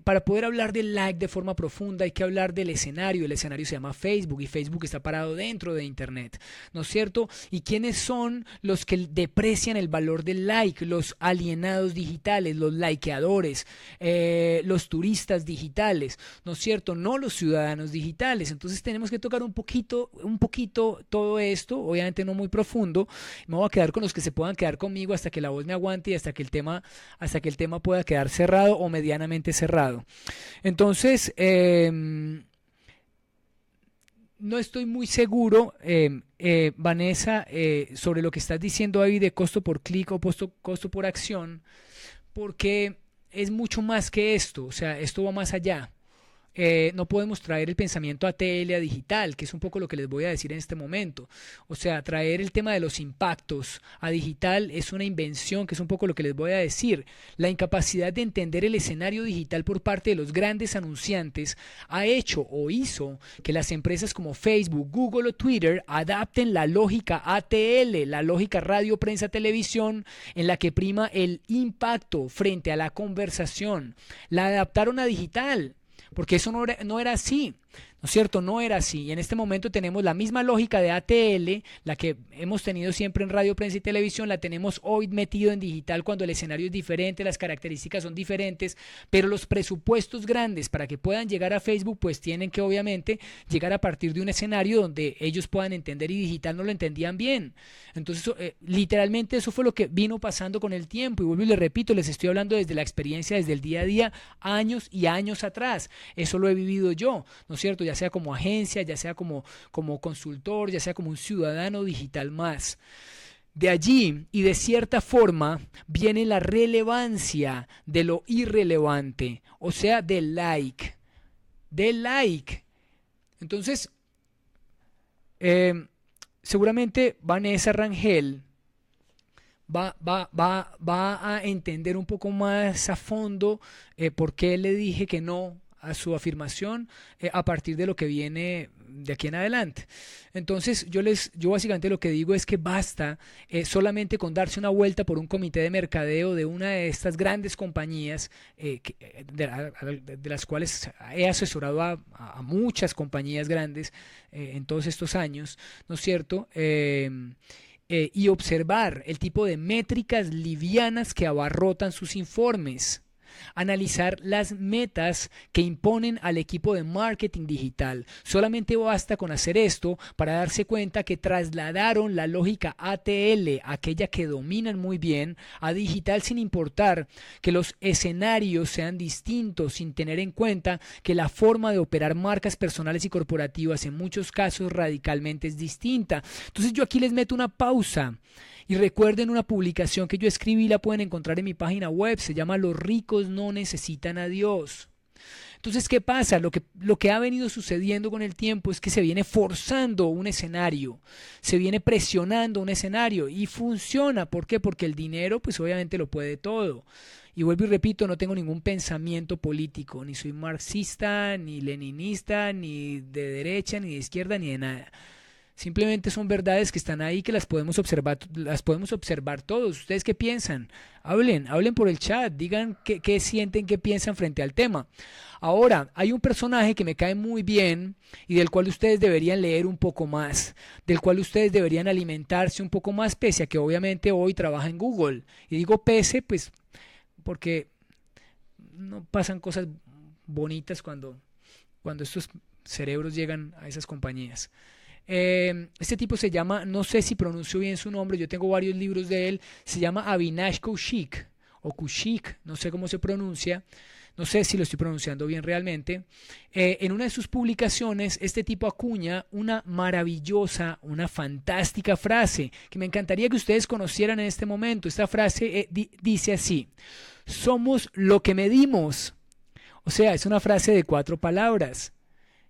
Para poder hablar del like de forma profunda hay que hablar del escenario. El escenario se llama Facebook y Facebook está parado dentro de Internet, ¿no es cierto? ¿Y quiénes son los que deprecian el valor del like? Los alienados digitales, los likeadores, los turistas digitales, ¿no es cierto? No los ciudadanos digitales. Entonces tenemos que tocar un poquito todo esto, obviamente no muy profundo. Me voy a quedar con los que se puedan quedar conmigo hasta que la voz me aguante y hasta que el tema pueda quedar cerrado o medianamente cerrado. Entonces, no estoy muy seguro, Vanessa, sobre lo que estás diciendo ahí de costo por clic o costo por acción, porque es mucho más que esto, o sea, esto va más allá. No podemos traer el pensamiento ATL a digital, que es un poco lo que les voy a decir en este momento. O sea, traer el tema de los impactos a digital es una invención, que es un poco lo que les voy a decir. La incapacidad de entender el escenario digital por parte de los grandes anunciantes ha hecho o hizo que las empresas como Facebook, Google o Twitter adapten la lógica ATL, la lógica radio, prensa, televisión, en la que prima el impacto frente a la conversación. La adaptaron a digital porque eso no era así, ¿no es cierto? No era así. Y en este momento tenemos la misma lógica de ATL, la que hemos tenido siempre en radio, prensa y televisión, la tenemos hoy metido en digital cuando el escenario es diferente, las características son diferentes, pero los presupuestos grandes para que puedan llegar a Facebook, pues tienen que obviamente llegar a partir de un escenario donde ellos puedan entender y digital no lo entendían bien. Entonces, literalmente eso fue lo que vino pasando con el tiempo. Y vuelvo y les repito, les estoy hablando desde la experiencia, desde el día a día, años y años atrás. Eso lo he vivido yo, ¿no es cierto? Ya sea como agencia, ya sea como consultor, ya sea como un ciudadano digital más. De allí y de cierta forma viene la relevancia de lo irrelevante, o sea, del like. Del like. Entonces, seguramente Vanessa Rangel va a entender un poco más a fondo por qué le dije que no a su afirmación a partir de lo que viene de aquí en adelante. Entonces yo básicamente lo que digo es que basta solamente con darse una vuelta por un comité de mercadeo de una de estas grandes compañías de las cuales he asesorado a muchas compañías grandes en todos estos años, ¿no es cierto? Y observar el tipo de métricas livianas que abarrotan sus informes. Analizar las metas que imponen al equipo de marketing digital. Solamente basta con hacer esto para darse cuenta que trasladaron la lógica ATL, aquella que dominan muy bien, a digital sin importar que los escenarios sean distintos, sin tener en cuenta que la forma de operar marcas personales y corporativas en muchos casos radicalmente es distinta. Entonces yo aquí les meto una pausa. Y recuerden una publicación que yo escribí, la pueden encontrar en mi página web, se llama Los ricos no necesitan a Dios. Entonces, ¿qué pasa? Lo que ha venido sucediendo con el tiempo es que se viene forzando un escenario, se viene presionando un escenario y funciona. ¿Por qué? Porque el dinero, pues obviamente lo puede todo. Y vuelvo y repito, no tengo ningún pensamiento político, ni soy marxista, ni leninista, ni de derecha, ni de izquierda, ni de nada. Simplemente son verdades que están ahí, que las podemos observar todos. ¿Ustedes qué piensan? Hablen por el chat, digan qué sienten, qué piensan frente al tema. Ahora, hay un personaje que me cae muy bien y del cual ustedes deberían leer un poco más, del cual ustedes deberían alimentarse un poco más, pese a que obviamente hoy trabaja en Google. Y digo pese, pues, porque no pasan cosas bonitas cuando estos cerebros llegan a esas compañías. Este tipo se llama, no sé si pronuncio bien su nombre, yo tengo varios libros de él, se llama Avinash Kaushik o Kushik, no sé cómo se pronuncia, no sé si lo estoy pronunciando bien realmente. En una de sus publicaciones este tipo acuña una maravillosa, una fantástica frase que me encantaría que ustedes conocieran en este momento. Esta frase dice así: somos lo que medimos. O sea, es una frase de 4 palabras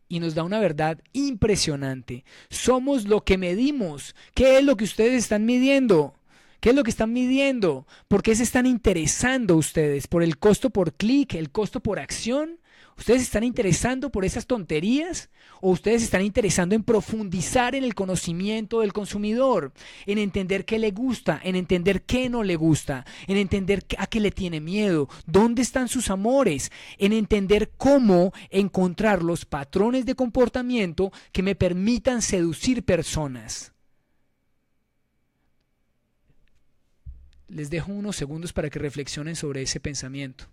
y nos da una verdad impresionante. Somos lo que medimos. ¿Qué es lo que ustedes están midiendo? ¿Qué es lo que están midiendo? ¿Por qué se están interesando ustedes? ¿Por el costo por clic, el costo por acción? ¿Ustedes se están interesando por esas tonterías? ¿O ustedes se están interesando en profundizar en el conocimiento del consumidor? En entender qué le gusta, en entender qué no le gusta, en entender a qué le tiene miedo, dónde están sus amores, en entender cómo encontrar los patrones de comportamiento que me permitan seducir personas. Les dejo unos segundos para que reflexionen sobre ese pensamiento.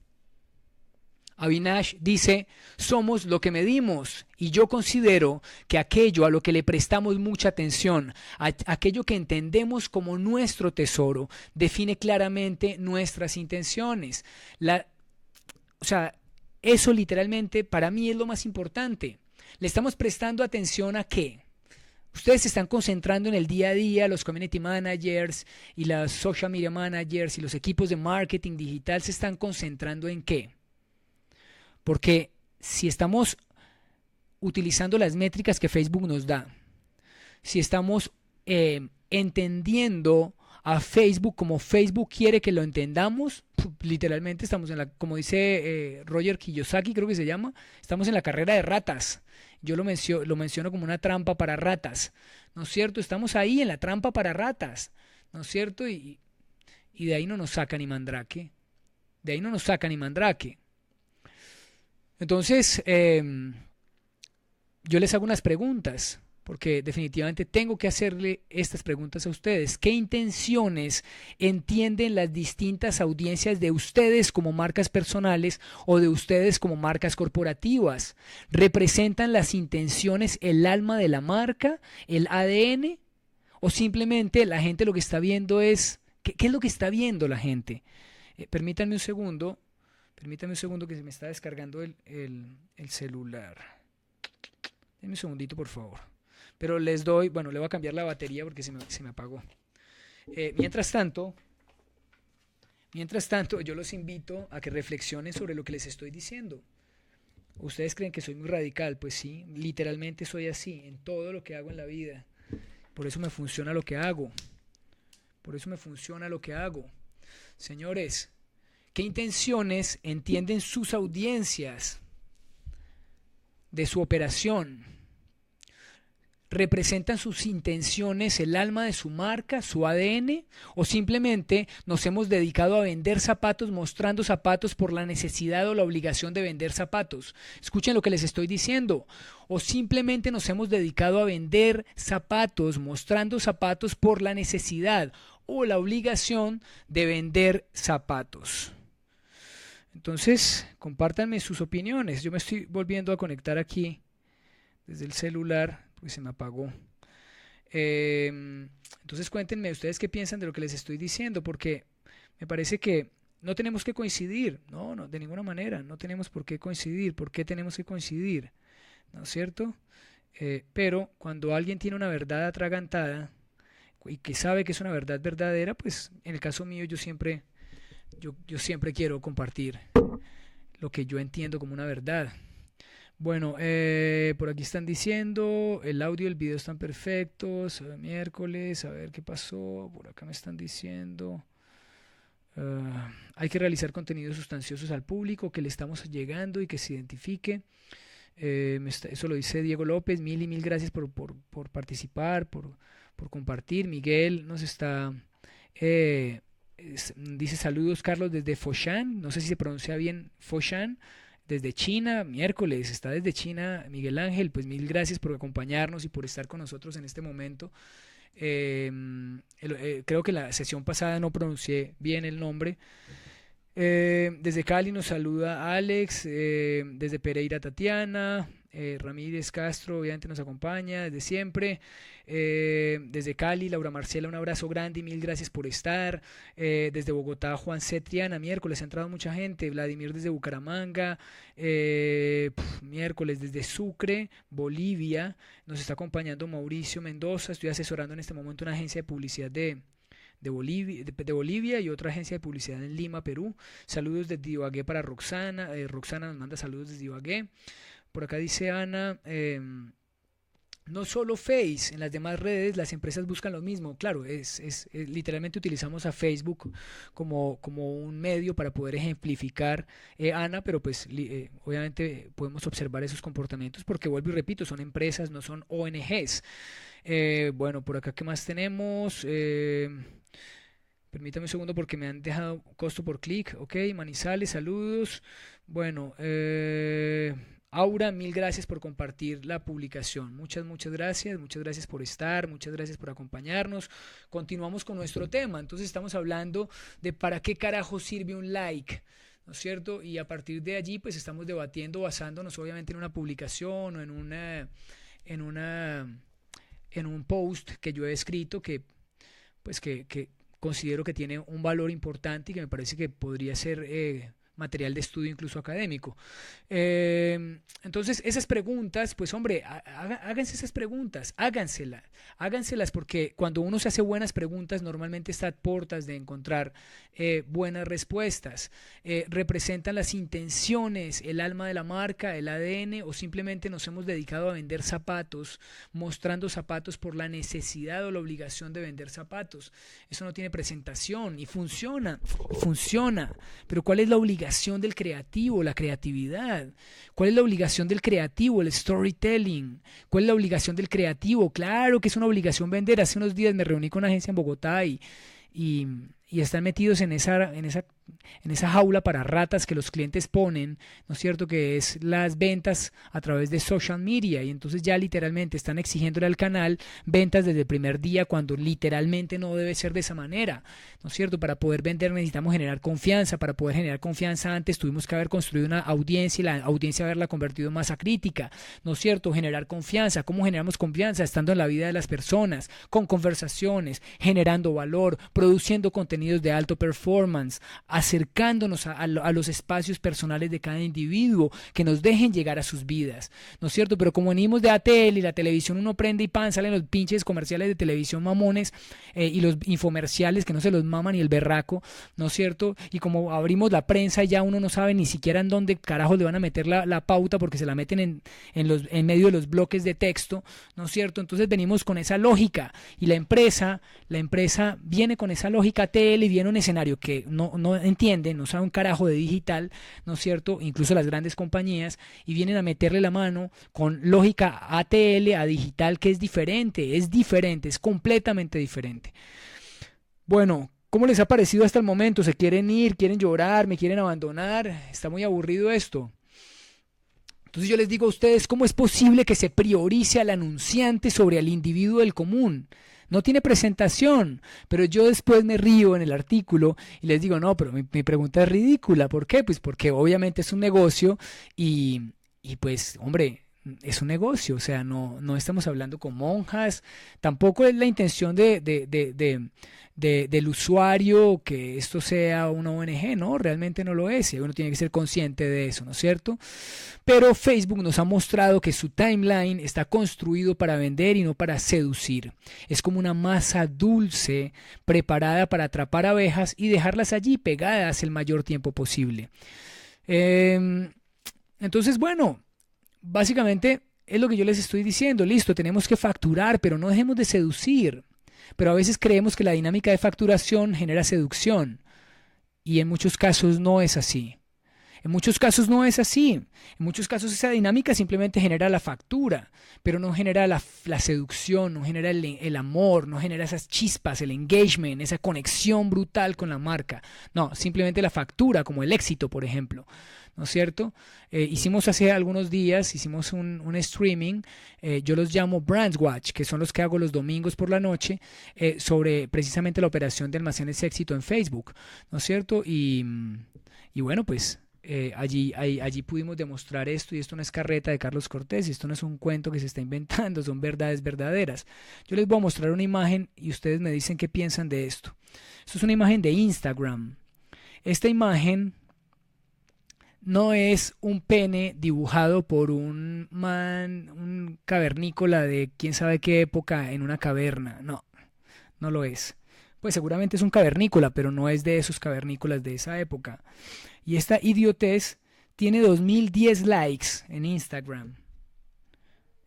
Avinash dice, somos lo que medimos, y yo considero que aquello a lo que le prestamos mucha atención, aquello que entendemos como nuestro tesoro, define claramente nuestras intenciones. O sea, eso literalmente para mí es lo más importante. ¿Le estamos prestando atención a qué? Ustedes se están concentrando en el día a día, los community managers y las social media managers y los equipos de marketing digital se están concentrando en qué. Porque si estamos utilizando las métricas que Facebook nos da, si estamos entendiendo a Facebook como Facebook quiere que lo entendamos, literalmente estamos como dice Roger Kiyosaki, creo que se llama, estamos en la carrera de ratas. Yo lo menciono como una trampa para ratas, ¿no es cierto? Estamos ahí en la trampa para ratas, ¿no es cierto? Y de ahí no nos saca ni mandrake. De ahí no nos saca ni mandrake. Entonces, yo les hago unas preguntas, porque definitivamente tengo que hacerle estas preguntas a ustedes. ¿Qué intenciones entienden las distintas audiencias de ustedes como marcas personales o de ustedes como marcas corporativas? ¿Representan las intenciones el alma de la marca, el ADN? ¿O simplemente la gente lo que está viendo es... ¿Qué es lo que está viendo la gente? Permítanme un segundo. Permítame un segundo que se me está descargando el celular. Denme un segundito, por favor. Pero les doy, bueno, le voy a cambiar la batería porque se me apagó. Mientras tanto, yo los invito a que reflexionen sobre lo que les estoy diciendo. ¿Ustedes creen que soy muy radical? Pues sí, literalmente soy así en todo lo que hago en la vida. Por eso me funciona lo que hago. Por eso me funciona lo que hago. Señores, ¿qué intenciones entienden sus audiencias de su operación? ¿Representan sus intenciones el alma de su marca, su ADN? ¿O simplemente nos hemos dedicado a vender zapatos mostrando zapatos por la necesidad o la obligación de vender zapatos? Escuchen lo que les estoy diciendo. ¿O simplemente nos hemos dedicado a vender zapatos mostrando zapatos por la necesidad o la obligación de vender zapatos? Entonces, compártanme sus opiniones. Yo me estoy volviendo a conectar aquí desde el celular, pues se me apagó. Entonces cuéntenme ustedes qué piensan de lo que les estoy diciendo, porque me parece que no tenemos que coincidir, no, de ninguna manera, no tenemos por qué coincidir. ¿Por qué tenemos que coincidir? ¿No es cierto? Pero cuando alguien tiene una verdad atragantada y que sabe que es una verdad verdadera, pues en el caso mío yo siempre quiero compartir lo que yo entiendo como una verdad. Bueno, por aquí están diciendo, el audio y el video están perfectos, miércoles, a ver qué pasó, por acá me están diciendo, hay que realizar contenidos sustanciosos al público, que le estamos llegando y que se identifique. Eso lo dice Diego López, mil y mil gracias por participar, por compartir. Miguel nos está, dice saludos Carlos desde Foshan, no sé si se pronuncia bien Foshan, desde China, miércoles, está desde China Miguel Ángel, pues mil gracias por acompañarnos y por estar con nosotros en este momento. Creo que la sesión pasada no pronuncié bien el nombre. Desde Cali nos saluda Alex, desde Pereira Tatiana, Ramírez Castro obviamente nos acompaña desde siempre, desde Cali Laura Marcela, un abrazo grande y mil gracias por estar. Desde Bogotá Juan C. Triana, miércoles ha entrado mucha gente. Vladimir desde Bucaramanga, miércoles desde Sucre, Bolivia, nos está acompañando Mauricio Mendoza. Estoy asesorando en este momento una agencia de publicidad de Bolivia y otra agencia de publicidad en Lima, Perú. Saludos desde Ibagué para Roxana. Roxana nos manda saludos desde Ibagué. Por acá dice Ana, no solo Face, en las demás redes las empresas buscan lo mismo. Claro, literalmente utilizamos a Facebook como un medio para poder ejemplificar, Ana, pero pues obviamente podemos observar esos comportamientos porque, vuelvo y repito, son empresas, no son ONGs. Bueno, por acá, ¿qué más tenemos? Permítame un segundo porque me han dejado costo por clic. Ok, Manizales, saludos. Bueno, Aura, mil gracias por compartir la publicación. Muchas gracias. Muchas gracias por estar. Muchas gracias por acompañarnos. Continuamos con nuestro tema. Entonces estamos hablando de para qué carajo sirve un like, ¿no es cierto? Y a partir de allí pues estamos debatiendo basándonos obviamente en una publicación o en un post que yo he escrito que considero que tiene un valor importante y que me parece que podría ser material de estudio incluso académico. Entonces esas preguntas, pues hombre, háganse esas preguntas, háganselas porque cuando uno se hace buenas preguntas normalmente está a puertas de encontrar buenas respuestas. ¿Representan las intenciones, el alma de la marca, el ADN, o simplemente nos hemos dedicado a vender zapatos, mostrando zapatos por la necesidad o la obligación de vender zapatos? Eso no tiene presentación y funciona, pero ¿cuál es la obligación del creativo, la creatividad? ¿Cuál es la obligación del creativo, el storytelling? ¿Cuál es la obligación del creativo? Claro que es una obligación vender. Hace unos días me reuní con una agencia en Bogotá y están metidos en esa jaula para ratas que los clientes ponen, ¿no es cierto?, que es las ventas a través de social media, y entonces ya literalmente están exigiéndole al canal ventas desde el primer día cuando literalmente no debe ser de esa manera, ¿no es cierto? Para poder vender necesitamos generar confianza. Para poder generar confianza antes tuvimos que haber construido una audiencia y la audiencia haberla convertido en masa crítica, ¿no es cierto? Generar confianza. ¿Cómo generamos confianza? Estando en la vida de las personas, con conversaciones, generando valor, produciendo contenidos de alto performance, acercándonos a los espacios personales de cada individuo, que nos dejen llegar a sus vidas, ¿no es cierto? Pero como venimos de ATL y la televisión uno prende y pan, salen los pinches comerciales de televisión mamones y los infomerciales que no se los mama ni el berraco, ¿no es cierto? Y como abrimos la prensa ya uno no sabe ni siquiera en dónde carajos le van a meter la pauta porque se la meten en medio de los bloques de texto, ¿no es cierto? Entonces venimos con esa lógica y la empresa viene con esa lógica ATL y viene un escenario que no entiende, no sabe un carajo de digital, ¿no es cierto? Incluso las grandes compañías, y vienen a meterle la mano con lógica ATL a digital, que es diferente, es completamente diferente. Bueno, ¿cómo les ha parecido hasta el momento? ¿Se quieren ir? ¿Quieren llorar? ¿Me quieren abandonar? ¿Está muy aburrido esto? Entonces yo les digo a ustedes, ¿cómo es posible que se priorice al anunciante sobre el individuo del común? No tiene presentación, pero yo después me río en el artículo y les digo, no, pero mi pregunta es ridícula. ¿Por qué? Pues porque obviamente es un negocio y pues, hombre, es un negocio, o sea, no estamos hablando con monjas, tampoco es la intención del usuario que esto sea una ONG, no, realmente no lo es, y uno tiene que ser consciente de eso, ¿no es cierto? Pero Facebook nos ha mostrado que su timeline está construido para vender y no para seducir. Es como una masa dulce preparada para atrapar abejas y dejarlas allí pegadas el mayor tiempo posible. Entonces, bueno, básicamente es lo que yo les estoy diciendo. Listo, tenemos que facturar, pero no dejemos de seducir. Pero a veces creemos que la dinámica de facturación genera seducción. Y en muchos casos no es así. En muchos casos no es así. En muchos casos esa dinámica simplemente genera la factura, pero no genera la seducción, no genera el amor, no genera esas chispas, el engagement, esa conexión brutal con la marca. No, simplemente la factura, como el éxito, por ejemplo. ¿No es cierto? Hicimos hace algunos días, hicimos un streaming, yo los llamo Brands Watch, que son los que hago los domingos por la noche, sobre precisamente la operación de almacenes éxito en Facebook, ¿no es cierto? Y bueno, pues allí pudimos demostrar esto, y esto no es carreta de Carlos Cortés, esto no es un cuento que se está inventando, son verdades verdaderas. Yo les voy a mostrar una imagen y ustedes me dicen qué piensan de esto. Esto es una imagen de Instagram. Esta imagen no es un pene dibujado por un cavernícola de quién sabe qué época en una caverna. No lo es. Pues seguramente es un cavernícola, pero no es de esos cavernícolas de esa época. Y esta idiotez tiene 2010 likes en Instagram.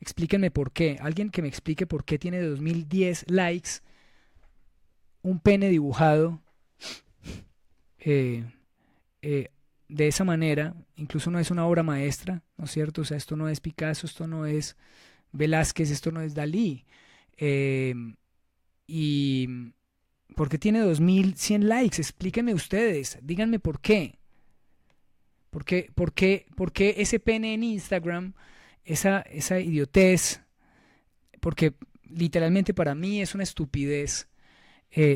Explíquenme por qué. Alguien que me explique por qué tiene 2010 likes un pene dibujado de esa manera. Incluso no es una obra maestra, ¿no es cierto? O sea, esto no es Picasso, esto no es Velázquez, esto no es Dalí. Y ¿por qué tiene 2100 likes? Explíquenme ustedes, díganme por qué. ¿Por qué ese pene en Instagram, esa idiotez? Porque literalmente para mí es una estupidez.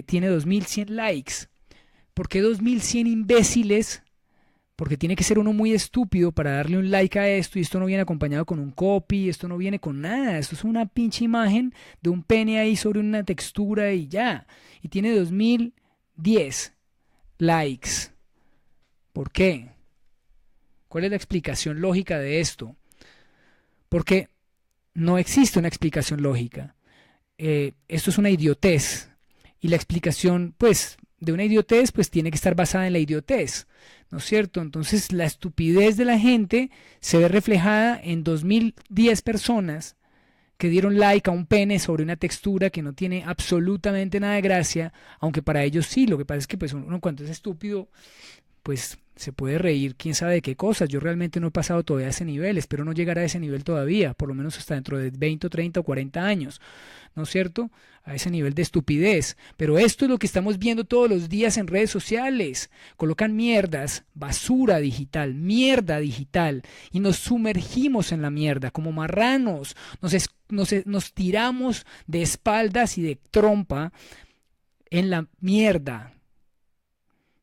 Tiene 2100 likes. ¿Por qué 2100 imbéciles? Porque tiene que ser uno muy estúpido para darle un like a esto, y esto no viene acompañado con un copy, esto no viene con nada, esto es una pinche imagen de un pene ahí sobre una textura y ya. Y tiene 2010 likes. ¿Por qué? ¿Cuál es la explicación lógica de esto? Porque no existe una explicación lógica. Esto es una idiotez. Y la explicación, pues, de una idiotez, pues tiene que estar basada en la idiotez, ¿no es cierto? Entonces la estupidez de la gente se ve reflejada en 2010 personas que dieron like a un pene sobre una textura que no tiene absolutamente nada de gracia, aunque para ellos sí. Lo que pasa es que pues uno cuando es estúpido, pues se puede reír quién sabe de qué cosas. Yo realmente no he pasado todavía a ese nivel, espero no llegar a ese nivel todavía, por lo menos hasta dentro de 20 o 30 o 40 años, ¿no es cierto? A ese nivel de estupidez. Pero esto es lo que estamos viendo todos los días en redes sociales. Colocan mierdas, basura digital, mierda digital, y nos sumergimos en la mierda como marranos. Nos tiramos de espaldas y de trompa en la mierda.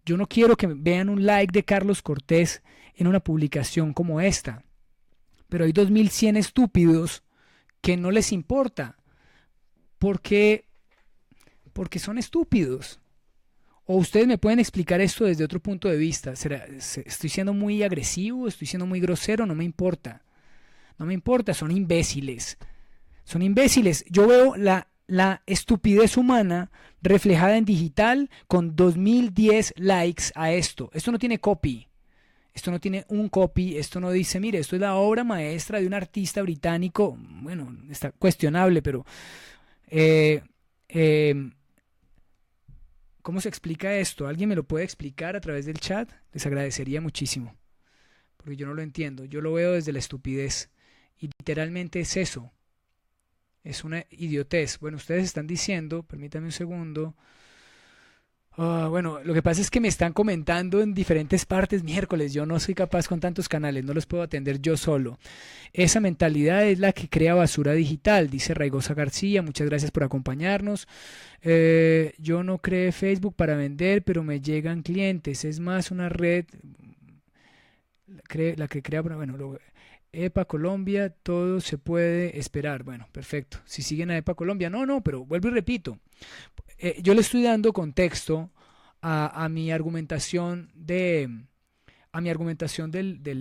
Yo no quiero que vean un like de Carlos Cortés en una publicación como esta. Pero hay 2100 estúpidos que no les importa. Porque son estúpidos. O ustedes me pueden explicar esto desde otro punto de vista. ¿Estoy siendo muy agresivo? ¿Estoy siendo muy grosero? No me importa. No me importa, son imbéciles. Son imbéciles. Yo veo la estupidez humana reflejada en digital con 2010 likes a esto. Esto no tiene copy. Esto no tiene un copy. Esto no dice, mire, esto es la obra maestra de un artista británico. Bueno, está cuestionable, pero... eh, eh, ¿cómo se explica esto? ¿Alguien me lo puede explicar a través del chat? Les agradecería muchísimo. Porque yo no lo entiendo. Yo lo veo desde la estupidez. Y literalmente es eso. Es una idiotez. Bueno, ustedes están diciendo, permítame un segundo. Bueno, lo que pasa es que me están comentando en diferentes partes miércoles. Yo no soy capaz con tantos canales, no los puedo atender yo solo. Esa mentalidad es la que crea basura digital, dice Raigosa García. Muchas gracias por acompañarnos. Yo no creé Facebook para vender, pero me llegan clientes. Es más una red, la que crea, bueno, EPA Colombia, todo se puede esperar. Bueno, perfecto. Si siguen a EPA Colombia, no, pero vuelvo y repito. Yo le estoy dando contexto a mi argumentación del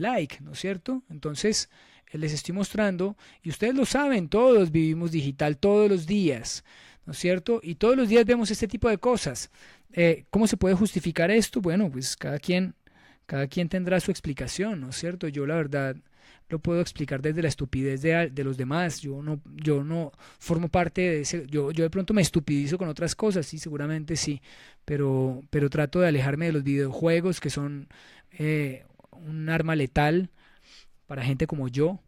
like, ¿no es cierto? Entonces, les estoy mostrando, y ustedes lo saben, todos vivimos digital todos los días, ¿no es cierto? Y todos los días vemos este tipo de cosas. ¿Cómo se puede justificar esto? Bueno, pues cada quien tendrá su explicación, ¿no es cierto? Yo la verdad lo puedo explicar desde la estupidez de los demás. Yo no formo parte de ese. Yo de pronto me estupidizo con otras cosas, sí, seguramente sí, pero trato de alejarme de los videojuegos que son un arma letal para gente como yo.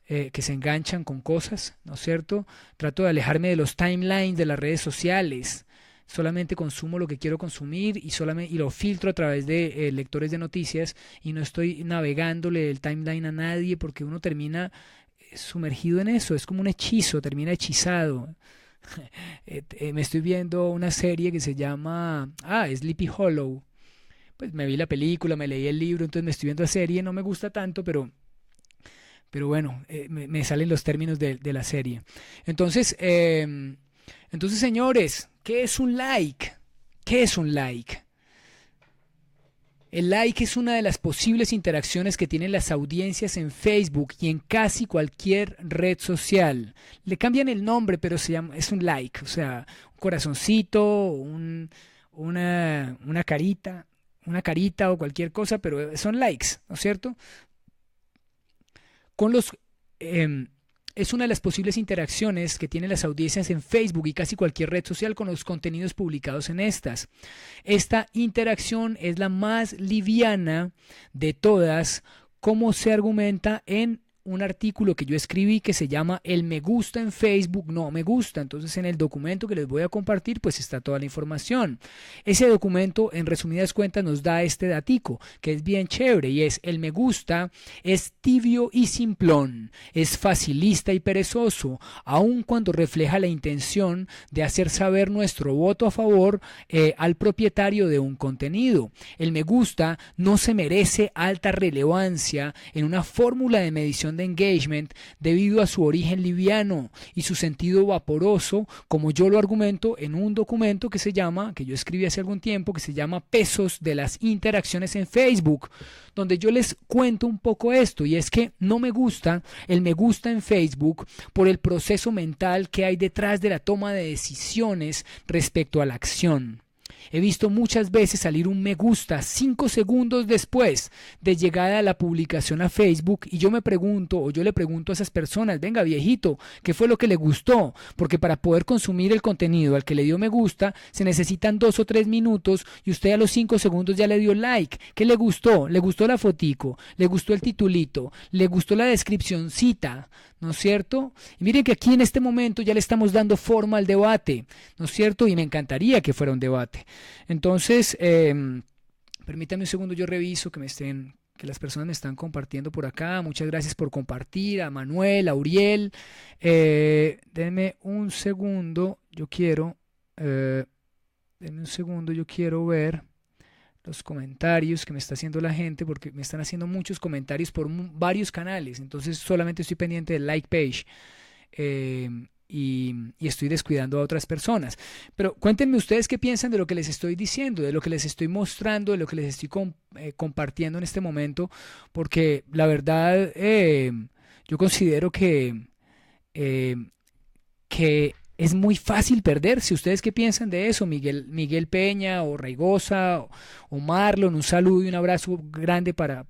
Que se enganchan con cosas, ¿no es cierto? Trato de alejarme de los timelines de las redes sociales. Solamente consumo lo que quiero consumir y lo filtro a través de lectores de noticias y no estoy navegándole el timeline a nadie porque uno termina sumergido en eso, es como un hechizo, termina hechizado. Me estoy viendo una serie que se llama Sleepy Hollow. Pues me vi la película, me leí el libro, entonces me estoy viendo la serie, no me gusta tanto, pero bueno, me salen los términos de la serie. Entonces, señores, ¿qué es un like? ¿Qué es un like? El like es una de las posibles interacciones que tienen las audiencias en Facebook y en casi cualquier red social. Le cambian el nombre, pero es un like, o sea, un corazoncito, una carita o cualquier cosa, pero son likes, ¿no es cierto? Con los es una de las posibles interacciones que tienen las audiencias en Facebook y casi cualquier red social con los contenidos publicados en estas. Esta interacción es la más liviana de todas, como se argumenta en un artículo que yo escribí que se llama El me gusta en Facebook no me gusta. Entonces en el documento que les voy a compartir pues está toda la información. Ese documento en resumidas cuentas nos da este datico que es bien chévere y es: el me gusta es tibio y simplón, es facilista y perezoso, aun cuando refleja la intención de hacer saber nuestro voto a favor al propietario de un contenido. El me gusta no se merece alta relevancia en una fórmula de medición de engagement debido a su origen liviano y su sentido vaporoso, como yo lo argumento en un documento que yo escribí hace algún tiempo, que se llama Pesos de las interacciones en Facebook, donde yo les cuento un poco esto, y es que no me gusta el me gusta en Facebook por el proceso mental que hay detrás de la toma de decisiones respecto a la acción. He visto muchas veces salir un me gusta 5 segundos después de llegada a la publicación a Facebook y yo le pregunto a esas personas: venga viejito, ¿qué fue lo que le gustó? Porque para poder consumir el contenido al que le dio me gusta se necesitan 2 o 3 minutos y usted a los 5 segundos ya le dio like. ¿Qué le gustó? ¿Le gustó la fotico? ¿Le gustó el titulito? ¿Le gustó la descripcioncita? ¿No es cierto? Y miren que aquí en este momento ya le estamos dando forma al debate, ¿no es cierto? Y me encantaría que fuera un debate. Entonces, permítame un segundo, yo reviso que las personas me están compartiendo por acá. Muchas gracias por compartir, a Manuel, a Uriel. Denme un segundo, yo quiero ver los comentarios que me está haciendo la gente, porque me están haciendo muchos comentarios por varios canales, entonces solamente estoy pendiente del like page. y estoy descuidando a otras personas. Pero cuéntenme ustedes qué piensan de lo que les estoy diciendo, de lo que les estoy mostrando, de lo que les estoy compartiendo en este momento, porque la verdad yo considero eh, que es muy fácil perderse. ¿Ustedes qué piensan de eso? Miguel Peña o Raigosa o Marlon, un saludo y un abrazo grande para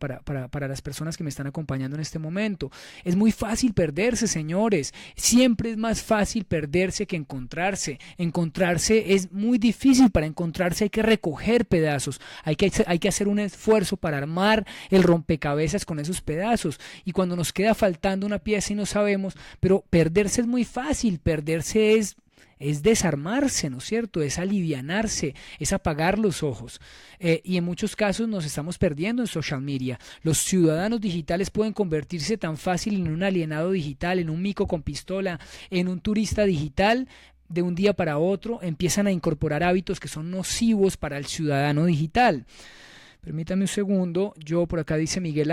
las personas que me están acompañando en este momento. Es muy fácil perderse, señores. Siempre es más fácil perderse que encontrarse. Encontrarse es muy difícil. Para encontrarse hay que recoger pedazos. Hay que hacer un esfuerzo para armar el rompecabezas con esos pedazos. Y cuando nos queda faltando una pieza y no sabemos, pero perderse es muy fácil. Perderse es desarmarse, ¿no es cierto? Es alivianarse, es apagar los ojos. Y en muchos casos nos estamos perdiendo en social media. Los ciudadanos digitales pueden convertirse tan fácil en un alienado digital, en un mico con pistola, en un turista digital. De un día para otro empiezan a incorporar hábitos que son nocivos para el ciudadano digital. Permítame un segundo, yo por acá dice Miguel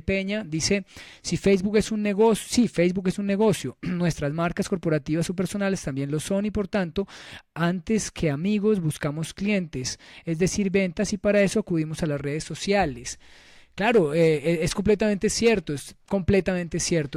Peña, dice, si Facebook es un negocio, sí, Facebook es un negocio, nuestras marcas corporativas o personales también lo son y por tanto, antes que amigos buscamos clientes, es decir, ventas y para eso acudimos a las redes sociales. Claro, es completamente cierto,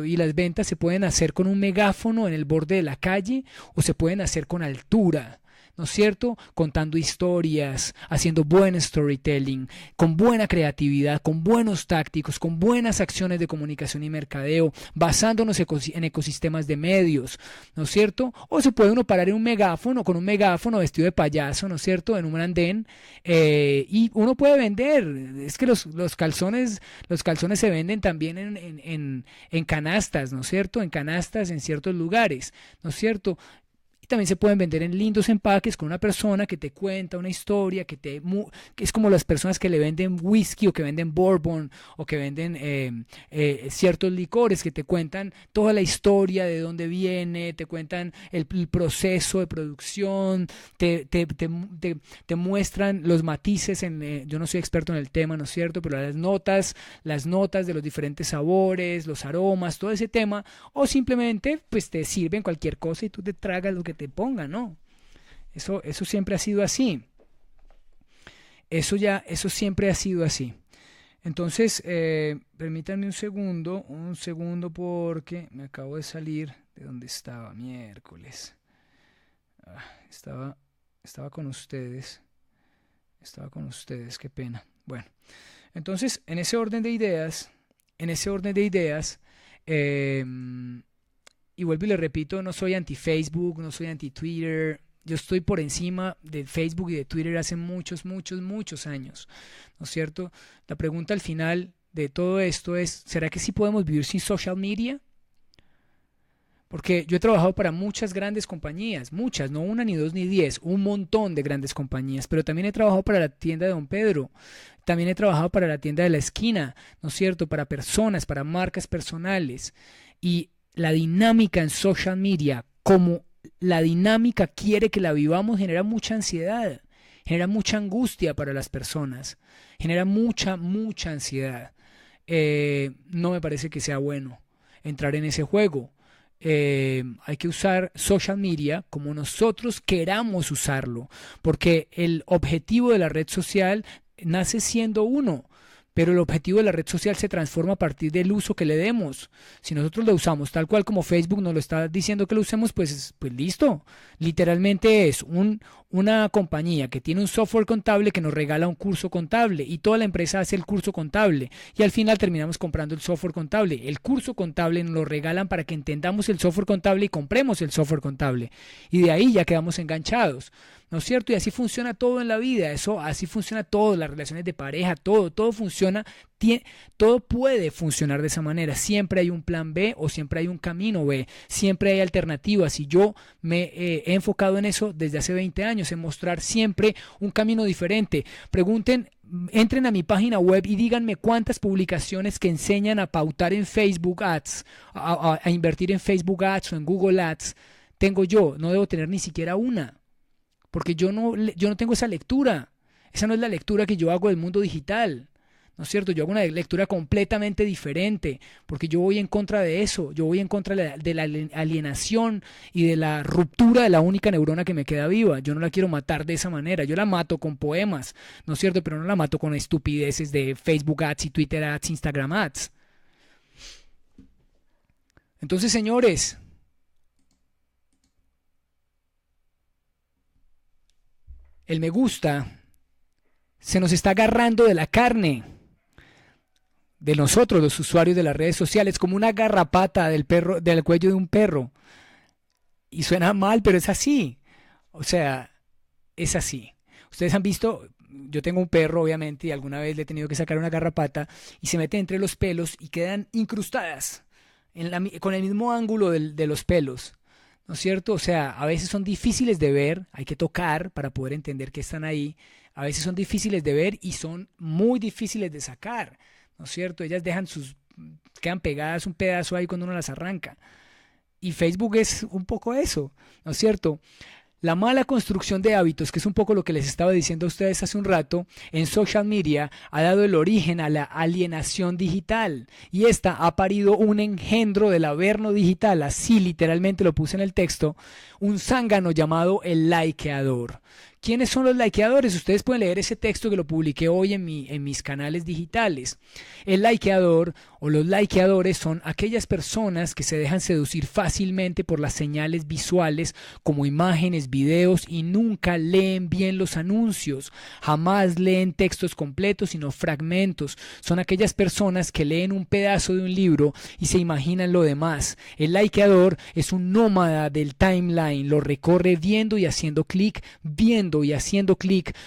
y las ventas se pueden hacer con un megáfono en el borde de la calle o se pueden hacer con altura. ¿No es cierto? Contando historias, haciendo buen storytelling, con buena creatividad, con buenos tácticos, con buenas acciones de comunicación y mercadeo, basándonos en ecosistemas de medios, ¿no es cierto? O se puede uno parar en un megáfono, con un megáfono vestido de payaso, ¿no es cierto? En un andén, y uno puede vender. Es que los calzones se venden también en canastas, ¿no es cierto? En canastas en ciertos lugares, ¿no es cierto? Y también se pueden vender en lindos empaques con una persona que te cuenta una historia, que es como las personas que le venden whisky o que venden bourbon o que venden ciertos licores que te cuentan toda la historia de dónde viene, te cuentan el proceso de producción, te muestran los matices. Yo no soy experto en el tema, ¿no es cierto? Pero las notas de los diferentes sabores, los aromas, todo ese tema, o simplemente pues te sirven cualquier cosa y tú te tragas lo que te ponga, ¿no? Eso siempre ha sido así. Eso siempre ha sido así. Entonces, permítanme un segundo porque me acabo de salir de donde estaba, miércoles. Estaba con ustedes, qué pena. Bueno, entonces, en ese orden de ideas, y vuelvo y le repito, no soy anti-Facebook, no soy anti-Twitter. Yo estoy por encima de Facebook y de Twitter hace muchos, muchos, muchos años, ¿no es cierto? La pregunta al final de todo esto es, ¿será que sí podemos vivir sin social media? Porque yo he trabajado para muchas grandes compañías, muchas, no una, ni dos, ni 10, un montón de grandes compañías, pero también he trabajado para la tienda de Don Pedro, también he trabajado para la tienda de la esquina, ¿no es cierto? Para personas, para marcas personales. Y la dinámica en social media, como la dinámica quiere que la vivamos, genera mucha ansiedad, genera mucha angustia para las personas, genera mucha, mucha ansiedad. No me parece que sea bueno entrar en ese juego. Hay que usar social media como nosotros queramos usarlo, porque el objetivo de la red social nace siendo uno. Pero el objetivo de la red social se transforma a partir del uso que le demos. Si nosotros lo usamos tal cual como Facebook nos lo está diciendo que lo usemos, pues listo. Literalmente es una compañía que tiene un software contable que nos regala un curso contable y toda la empresa hace el curso contable y al final terminamos comprando el software contable. El curso contable nos lo regalan para que entendamos el software contable y compremos el software contable. Y de ahí ya quedamos enganchados. ¿No es cierto? Y así funciona todo en la vida, así funciona todo, las relaciones de pareja, todo funciona, todo puede funcionar de esa manera. Siempre hay un plan B o siempre hay un camino B, siempre hay alternativas y yo me he enfocado en eso desde hace 20 años, en mostrar siempre un camino diferente. Entren a mi página web y díganme cuántas publicaciones que enseñan a pautar en Facebook Ads, a invertir en Facebook Ads o en Google Ads tengo yo. No debo tener ni siquiera una. Porque yo no tengo esa lectura. Esa no es la lectura que yo hago del mundo digital. ¿no es cierto? Yo hago una lectura completamente diferente, porque yo voy en contra de eso, yo voy en contra de la alienación y de la ruptura de la única neurona que me queda viva. Yo no la quiero matar de esa manera, yo la mato con poemas, ¿no es cierto? Pero no la mato con estupideces de Facebook Ads y Twitter Ads, Instagram Ads. Entonces, señores, el me gusta se nos está agarrando de la carne de nosotros, los usuarios de las redes sociales, como una garrapata del perro, del cuello de un perro. Y suena mal, pero es así. O sea, es así. Ustedes han visto, yo tengo un perro, obviamente, y alguna vez le he tenido que sacar una garrapata y se mete entre los pelos y quedan incrustadas con el mismo ángulo de los pelos. ¿No es cierto? O sea, a veces son difíciles de ver, hay que tocar para poder entender que están ahí. A veces son difíciles de ver y son muy difíciles de sacar. ¿No es cierto? Ellas quedan pegadas un pedazo ahí cuando uno las arranca. Y Facebook es un poco eso, ¿no es cierto? La mala construcción de hábitos, que es un poco lo que les estaba diciendo a ustedes hace un rato, en social media ha dado el origen a la alienación digital. Y esta ha parido un engendro del averno digital, así literalmente lo puse en el texto, un zángano llamado el likeador. ¿Quiénes son los likeadores? Ustedes pueden leer ese texto que lo publiqué hoy en mis canales digitales. El likeador o los likeadores son aquellas personas que se dejan seducir fácilmente por las señales visuales como imágenes, videos y nunca leen bien los anuncios. Jamás leen textos completos sino fragmentos. Son aquellas personas que leen un pedazo de un libro y se imaginan lo demás. El likeador es un nómada del timeline, lo recorre viendo y haciendo clic,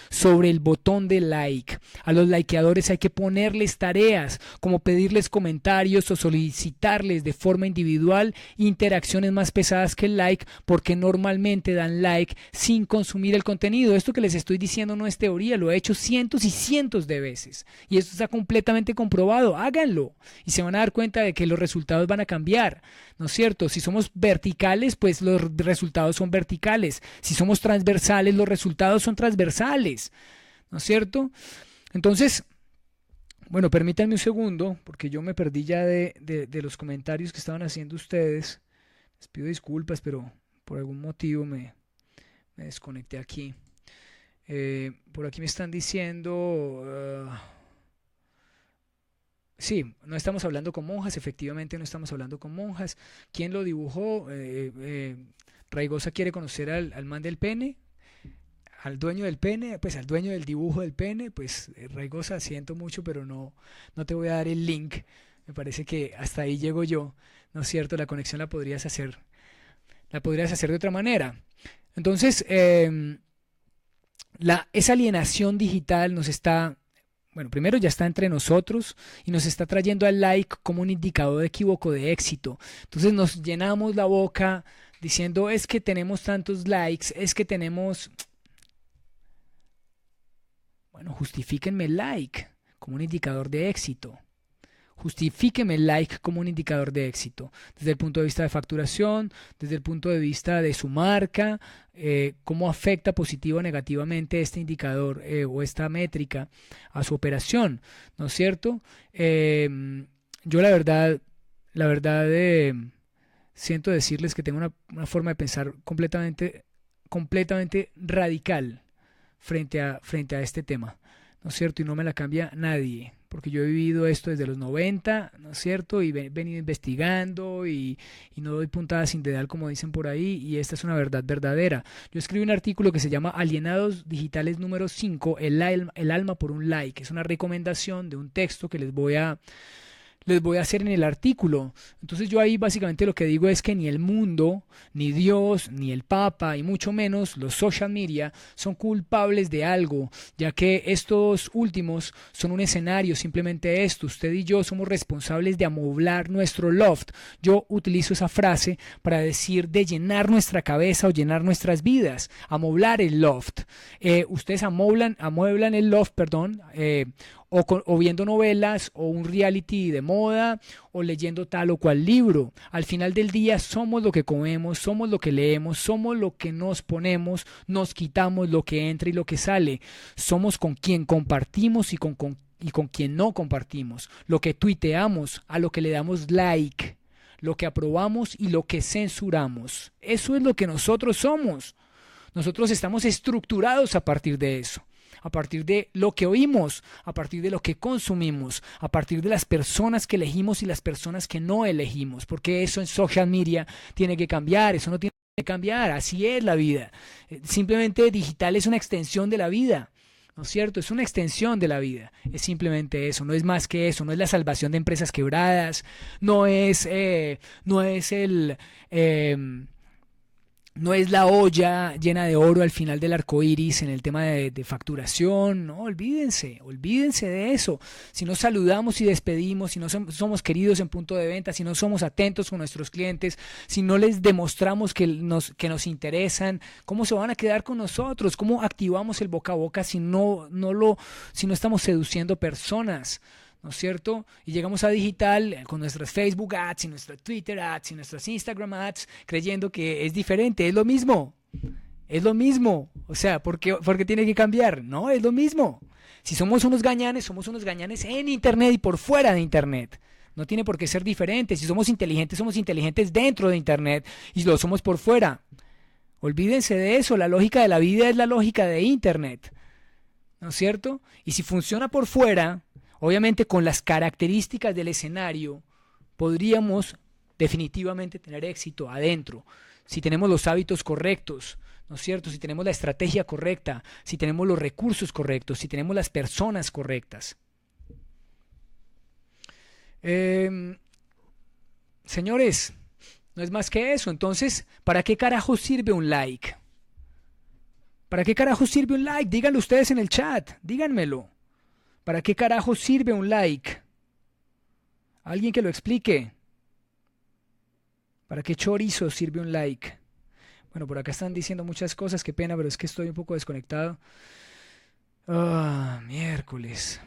sobre el botón de like. A los likeadores hay que ponerles tareas, como pedirles comentarios o solicitarles de forma individual interacciones más pesadas que el like, porque normalmente dan like sin consumir el contenido. Esto que les estoy diciendo no es teoría, lo he hecho cientos y cientos de veces. Y esto está completamente comprobado. Háganlo y se van a dar cuenta de que los resultados van a cambiar. ¿No es cierto? Si somos verticales, pues los resultados son verticales. Si somos transversales, los resultados son transversales. ¿No es cierto? Entonces, bueno, permítanme un segundo, porque yo me perdí ya de los comentarios que estaban haciendo ustedes. Les pido disculpas, pero por algún motivo me desconecté aquí. Por aquí me están diciendo... sí, no estamos hablando con monjas, efectivamente no estamos hablando con monjas. ¿Quién lo dibujó? Raigosa quiere conocer al man del pene, al dueño del pene, pues al dueño del dibujo del pene. Pues Raigosa, siento mucho, pero no te voy a dar el link. Me parece que hasta ahí llego yo, ¿no es cierto? La conexión la podrías hacer de otra manera. Entonces, esa alienación digital nos está... Bueno, primero ya está entre nosotros y nos está trayendo al like como un indicador equívoco de éxito. Entonces nos llenamos la boca diciendo es que tenemos tantos likes, es que tenemos... Bueno, justifíquenme el like como un indicador de éxito. Justifíqueme el like como un indicador de éxito, desde el punto de vista de facturación, desde el punto de vista de su marca, cómo afecta positiva o negativamente este indicador o esta métrica a su operación, ¿no es cierto? Yo la verdad, siento decirles que tengo una forma de pensar completamente radical frente a este tema, ¿no es cierto? Y no me la cambia nadie, porque yo he vivido esto desde los 90, ¿no es cierto? Y he venido investigando y no doy puntadas sin dedal, como dicen por ahí, y esta es una verdad verdadera. Yo escribí un artículo que se llama Alienados Digitales número 5, el alma por un like. Es una recomendación de un texto que les voy a hacer en el artículo. Entonces yo ahí básicamente lo que digo es que ni el mundo, ni Dios, ni el Papa, y mucho menos los social media son culpables de algo, ya que estos últimos son un escenario, simplemente esto. Usted y yo somos responsables de amoblar nuestro loft. Yo utilizo esa frase para decir de llenar nuestra cabeza o llenar nuestras vidas, amoblar el loft. Ustedes amueblan el loft, o viendo novelas o un reality de moda o leyendo tal o cual libro. Al final del día somos lo que comemos, somos lo que leemos, somos lo que nos ponemos, nos quitamos lo que entra y lo que sale. Somos con quien compartimos y con y con quién no compartimos, lo que tuiteamos, a lo que le damos like, lo que aprobamos y lo que censuramos. Eso es lo que nosotros somos. Nosotros estamos estructurados a partir de eso, a partir de lo que oímos, a partir de lo que consumimos, a partir de las personas que elegimos y las personas que no elegimos, porque eso en social media tiene que cambiar, eso no tiene que cambiar, así es la vida. Simplemente digital es una extensión de la vida. ¿No es cierto? Es una extensión de la vida, es simplemente eso, no es más que eso, no es la salvación de empresas quebradas, no es no es la olla llena de oro al final del arco iris en el tema de facturación. No, olvídense de eso. Si no saludamos y despedimos, si no somos queridos en punto de venta, si no somos atentos con nuestros clientes, si no les demostramos que nos interesan, ¿cómo se van a quedar con nosotros? ¿Cómo activamos el boca a boca si no estamos seduciendo personas? ¿No es cierto? Y llegamos a digital con nuestras Facebook ads y nuestras Twitter ads y nuestras Instagram ads creyendo que es diferente, es lo mismo. O sea, ¿por qué tiene que cambiar? No, es lo mismo. Si somos unos gañanes en Internet y por fuera de Internet. No tiene por qué ser diferente. Si somos inteligentes dentro de Internet y lo somos por fuera. Olvídense de eso, la lógica de la vida es la lógica de Internet. ¿No es cierto? Y si funciona por fuera, obviamente con las características del escenario, podríamos definitivamente tener éxito adentro, si tenemos los hábitos correctos, ¿no es cierto? Si tenemos la estrategia correcta, si tenemos los recursos correctos, si tenemos las personas correctas. Señores, no es más que eso. Entonces, ¿para qué carajo sirve un like? ¿Para qué carajo sirve un like? Díganlo ustedes en el chat, díganmelo. ¿Para qué carajo sirve un like? Alguien que lo explique. ¿Para qué chorizo sirve un like? Bueno, por acá están diciendo muchas cosas, qué pena, pero es que estoy un poco desconectado. Miércoles.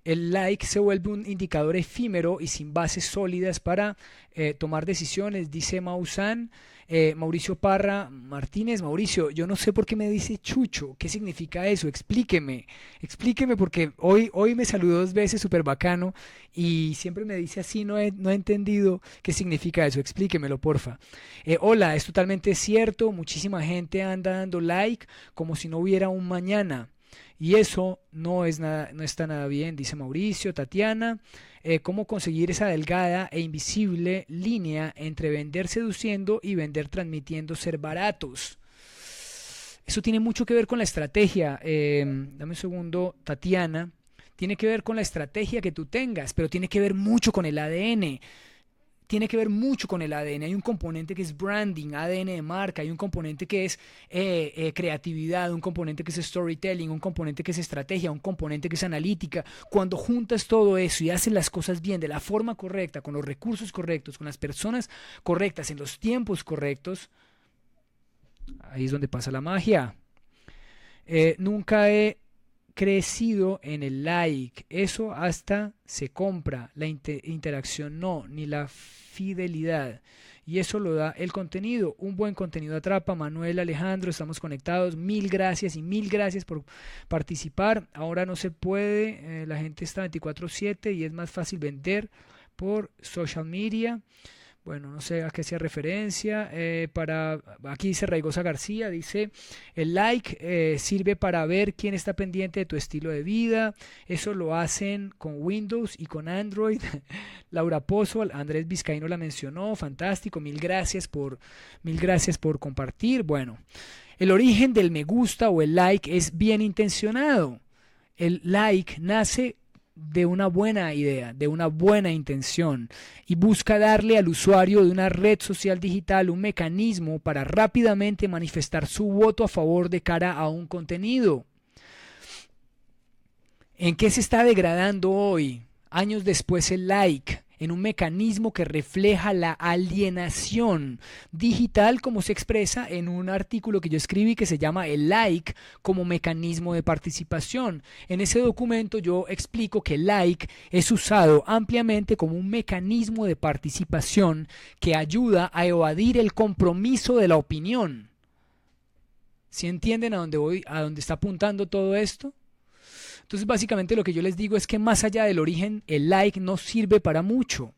El like se vuelve un indicador efímero y sin bases sólidas para tomar decisiones, dice Maussan. Mauricio Parra Martínez, Mauricio, yo no sé por qué me dice Chucho, ¿qué significa eso? Explíqueme porque hoy me saludó 2 veces, súper bacano, y siempre me dice así, no he entendido qué significa eso, explíquemelo porfa. Hola, es totalmente cierto, muchísima gente anda dando like como si no hubiera un mañana. Y eso no está nada bien, dice Mauricio. Tatiana, ¿cómo conseguir esa delgada e invisible línea entre vender seduciendo y vender transmitiendo ser baratos? Eso tiene mucho que ver con la estrategia. Dame un segundo, Tatiana. Tiene que ver con la estrategia que tú tengas, pero tiene que ver mucho con el ADN. Hay un componente que es branding, ADN de marca, hay un componente que es creatividad, un componente que es storytelling, un componente que es estrategia, un componente que es analítica. Cuando juntas todo eso y haces las cosas bien, de la forma correcta, con los recursos correctos, con las personas correctas, en los tiempos correctos, ahí es donde pasa la magia. Nunca he crecido en el like, eso hasta se compra, la interacción no, ni la fidelidad, y eso lo da el contenido. Un buen contenido atrapa. Manuel, Alejandro, estamos conectados, mil gracias por participar. Ahora no se puede, la gente está 24/7 y es más fácil vender por social media. Bueno, no sé a qué hacía referencia. Aquí dice Raigosa García, dice, el like sirve para ver quién está pendiente de tu estilo de vida. Eso lo hacen con Windows y con Android. Laura Pozo, Andrés Vizcaíno la mencionó, fantástico, mil gracias por compartir. Bueno, el origen del me gusta o el like es bien intencionado. El like nace de una buena idea, de una buena intención, y busca darle al usuario de una red social digital un mecanismo para rápidamente manifestar su voto a favor de cara a un contenido. ¿En qué se está degradando hoy, años después, el like? En un mecanismo que refleja la alienación digital, como se expresa en un artículo que yo escribí que se llama El like como mecanismo de participación. En ese documento yo explico que el like es usado ampliamente como un mecanismo de participación que ayuda a evadir el compromiso de la opinión. ¿Sí entienden a dónde voy, a dónde está apuntando todo esto? Entonces básicamente lo que yo les digo es que más allá del origen, el like no sirve para mucho.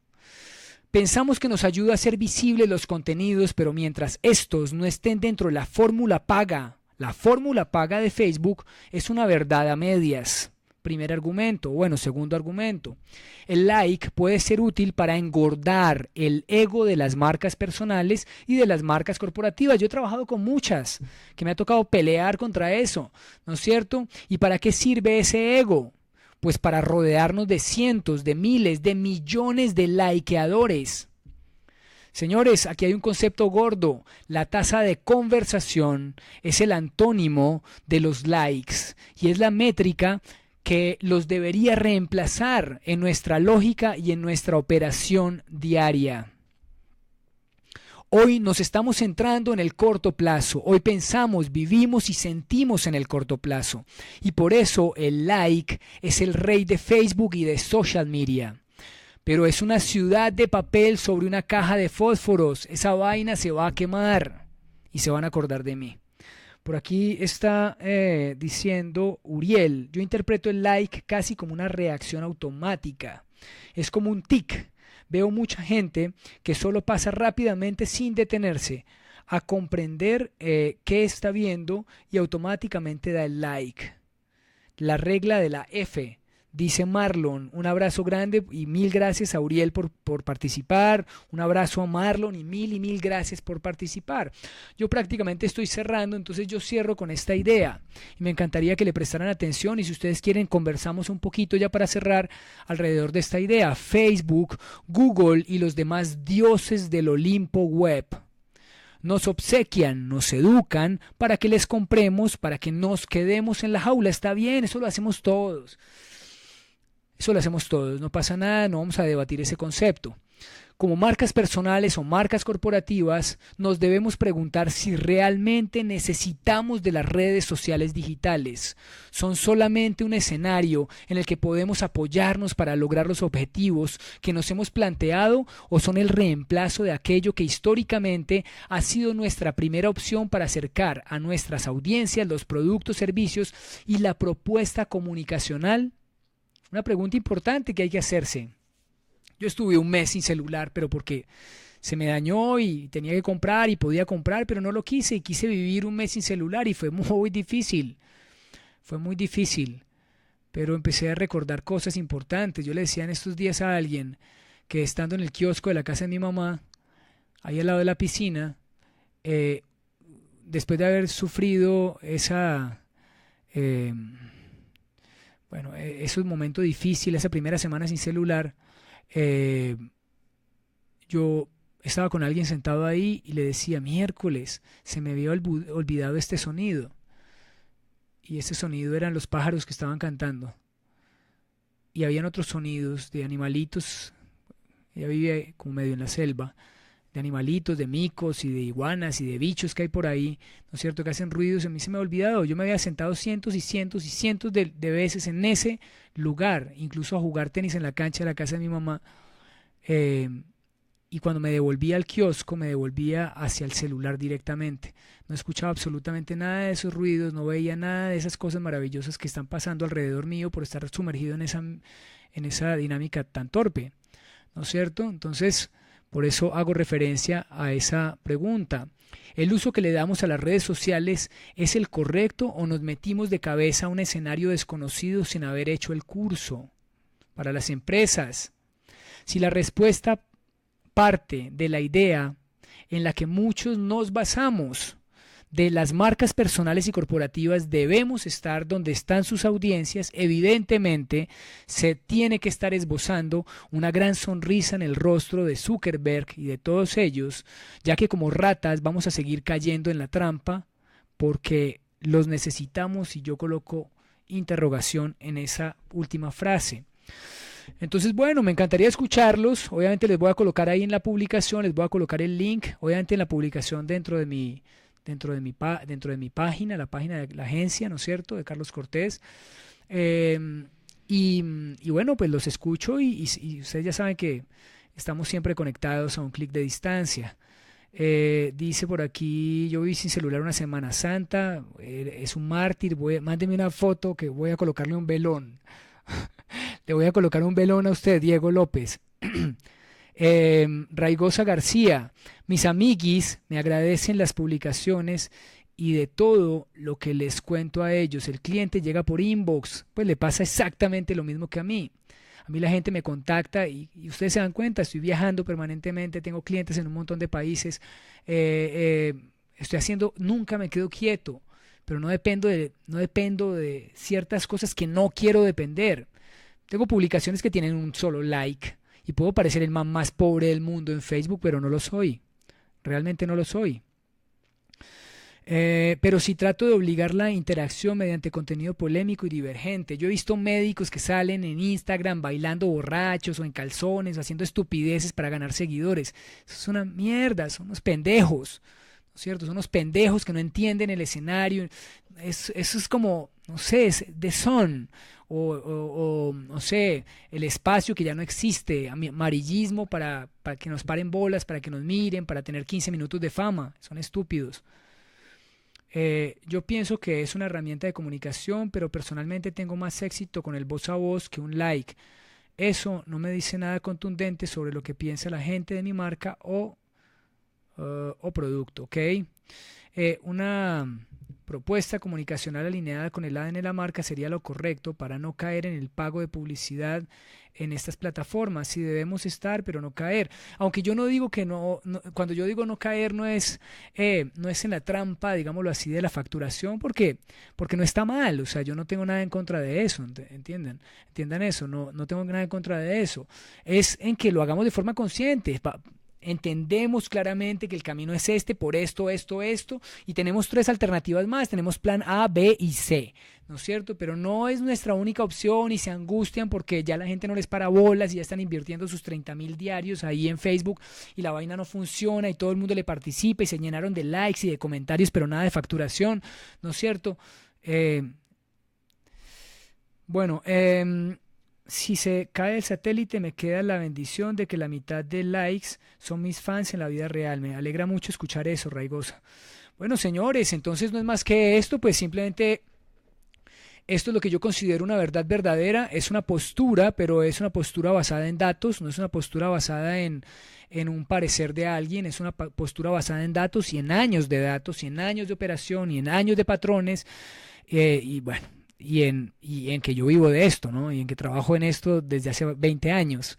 Pensamos que nos ayuda a hacer visibles los contenidos, pero mientras estos no estén dentro de la fórmula paga de Facebook es una verdad a medias. Primer argumento. Bueno, segundo argumento. El like puede ser útil para engordar el ego de las marcas personales y de las marcas corporativas. Yo he trabajado con muchas que me ha tocado pelear contra eso, ¿no es cierto? ¿Y para qué sirve ese ego? Pues para rodearnos de cientos, de miles, de millones de likeadores. Señores, aquí hay un concepto gordo. La tasa de conversación es el antónimo de los likes y es la métrica que los debería reemplazar en nuestra lógica y en nuestra operación diaria. Hoy nos estamos centrando en el corto plazo. Hoy pensamos, vivimos y sentimos en el corto plazo. Y por eso el like es el rey de Facebook y de social media. Pero es una ciudad de papel sobre una caja de fósforos. Esa vaina se va a quemar y se van a acordar de mí. Por aquí está diciendo Uriel, yo interpreto el like casi como una reacción automática. Es como un tic. Veo mucha gente que solo pasa rápidamente sin detenerse a comprender qué está viendo y automáticamente da el like. La regla de la F. Dice Marlon, un abrazo grande y mil gracias a Uriel por participar, un abrazo a Marlon y mil gracias por participar. Yo prácticamente estoy cerrando, entonces yo cierro con esta idea y me encantaría que le prestaran atención y si ustedes quieren conversamos un poquito ya para cerrar alrededor de esta idea. Facebook, Google y los demás dioses del Olimpo web nos obsequian, nos educan para que les compremos, para que nos quedemos en la jaula. Está bien, eso lo hacemos todos. Eso lo hacemos todos, no pasa nada, no vamos a debatir ese concepto. Como marcas personales o marcas corporativas, nos debemos preguntar si realmente necesitamos de las redes sociales digitales. ¿Son solamente un escenario en el que podemos apoyarnos para lograr los objetivos que nos hemos planteado o son el reemplazo de aquello que históricamente ha sido nuestra primera opción para acercar a nuestras audiencias los productos, servicios y la propuesta comunicacional? Una pregunta importante que hay que hacerse. Yo estuve un mes sin celular, pero porque se me dañó y tenía que comprar y podía comprar, pero no lo quise y quise vivir un mes sin celular y fue muy difícil. Fue muy difícil, pero empecé a recordar cosas importantes. Yo le decía en estos días a alguien que estando en el kiosco de la casa de mi mamá, ahí al lado de la piscina, después de haber sufrido esos momentos difíciles, esa primera semana sin celular, yo estaba con alguien sentado ahí y le decía, miércoles, se me había olvidado este sonido. Y ese sonido eran los pájaros que estaban cantando. Y habían otros sonidos de animalitos, ella vivía como medio en la selva, de animalitos, de micos y de iguanas y de bichos que hay por ahí, ¿no es cierto?, que hacen ruidos. A mí se me ha olvidado, yo me había sentado cientos y cientos y cientos de veces en ese lugar, incluso a jugar tenis en la cancha de la casa de mi mamá, y cuando me devolvía al kiosco, me devolvía hacia el celular directamente. No escuchaba absolutamente nada de esos ruidos, no veía nada de esas cosas maravillosas que están pasando alrededor mío por estar sumergido en esa dinámica tan torpe, ¿no es cierto? Entonces, por eso hago referencia a esa pregunta. ¿El uso que le damos a las redes sociales es el correcto o nos metimos de cabeza a un escenario desconocido sin haber hecho el curso? Para las empresas, si la respuesta parte de la idea en la que muchos nos basamos, de las marcas personales y corporativas debemos estar donde están sus audiencias, evidentemente se tiene que estar esbozando una gran sonrisa en el rostro de Zuckerberg y de todos ellos, ya que como ratas vamos a seguir cayendo en la trampa porque los necesitamos, y yo coloco interrogación en esa última frase. Entonces, bueno, me encantaría escucharlos. Obviamente les voy a colocar ahí en la publicación, les voy a colocar el link, obviamente en la publicación dentro de mi página, la página de la agencia, ¿no es cierto?, de Carlos Cortés. Y bueno, pues los escucho y ustedes ya saben que estamos siempre conectados a un clic de distancia. Dice por aquí, yo viví sin celular una Semana Santa, es un mártir, mándeme una foto que voy a colocarle un velón. Le voy a colocar un velón a usted, Diego López. Raigosa García, mis amiguis me agradecen las publicaciones y de todo lo que les cuento a ellos. El cliente llega por inbox, pues le pasa exactamente lo mismo que a mí. A mí la gente me contacta y ustedes se dan cuenta, estoy viajando permanentemente, tengo clientes en un montón de países, estoy haciendo, nunca me quedo quieto, pero no dependo de ciertas cosas que no quiero depender. Tengo publicaciones que tienen un solo like y puedo parecer el man más pobre del mundo en Facebook, pero no lo soy. Realmente no lo soy. Pero si trato de obligar la interacción mediante contenido polémico y divergente. Yo he visto médicos que salen en Instagram bailando borrachos o en calzones o haciendo estupideces para ganar seguidores. Eso es una mierda, son unos pendejos, ¿no es cierto? Son unos pendejos que no entienden el escenario. Eso es como, no sé, es The Sun no sé, el espacio que ya no existe, amarillismo para que nos paren bolas, para que nos miren, para tener 15 minutos de fama. Son estúpidos. Yo pienso que es una herramienta de comunicación, pero personalmente tengo más éxito con el voz a voz que un like. Eso no me dice nada contundente sobre lo que piensa la gente de mi marca o producto, ¿ok? Una propuesta comunicacional alineada con el ADN de la marca sería lo correcto para no caer en el pago de publicidad en estas plataformas. Sí debemos estar, pero no caer. Aunque yo no digo que cuando yo digo no caer no es en la trampa, digámoslo así, de la facturación, porque no está mal. O sea, yo no tengo nada en contra de eso, entiendan eso, no tengo nada en contra de eso. Es en que lo hagamos de forma consciente. Entendemos claramente que el camino es este, por esto, y tenemos tres alternativas más, tenemos plan A, B y C, ¿no es cierto? Pero no es nuestra única opción y se angustian porque ya la gente no les para bolas y ya están invirtiendo sus 30.000 diarios ahí en Facebook y la vaina no funciona y todo el mundo le participa y se llenaron de likes y de comentarios, pero nada de facturación, ¿no es cierto? Eh, bueno, si se cae el satélite, me queda la bendición de que la mitad de likes son mis fans en la vida real. Me alegra mucho escuchar eso, Raigosa. Bueno, señores, entonces no es más que esto, pues simplemente esto es lo que yo considero una verdad verdadera. Es una postura, pero es una postura basada en datos, no es una postura basada en un parecer de alguien, es una postura basada en datos y en años de datos y en años de operación y en años de patrones. Y bueno, y en que yo vivo de esto, ¿no? Y en que trabajo en esto desde hace 20 años.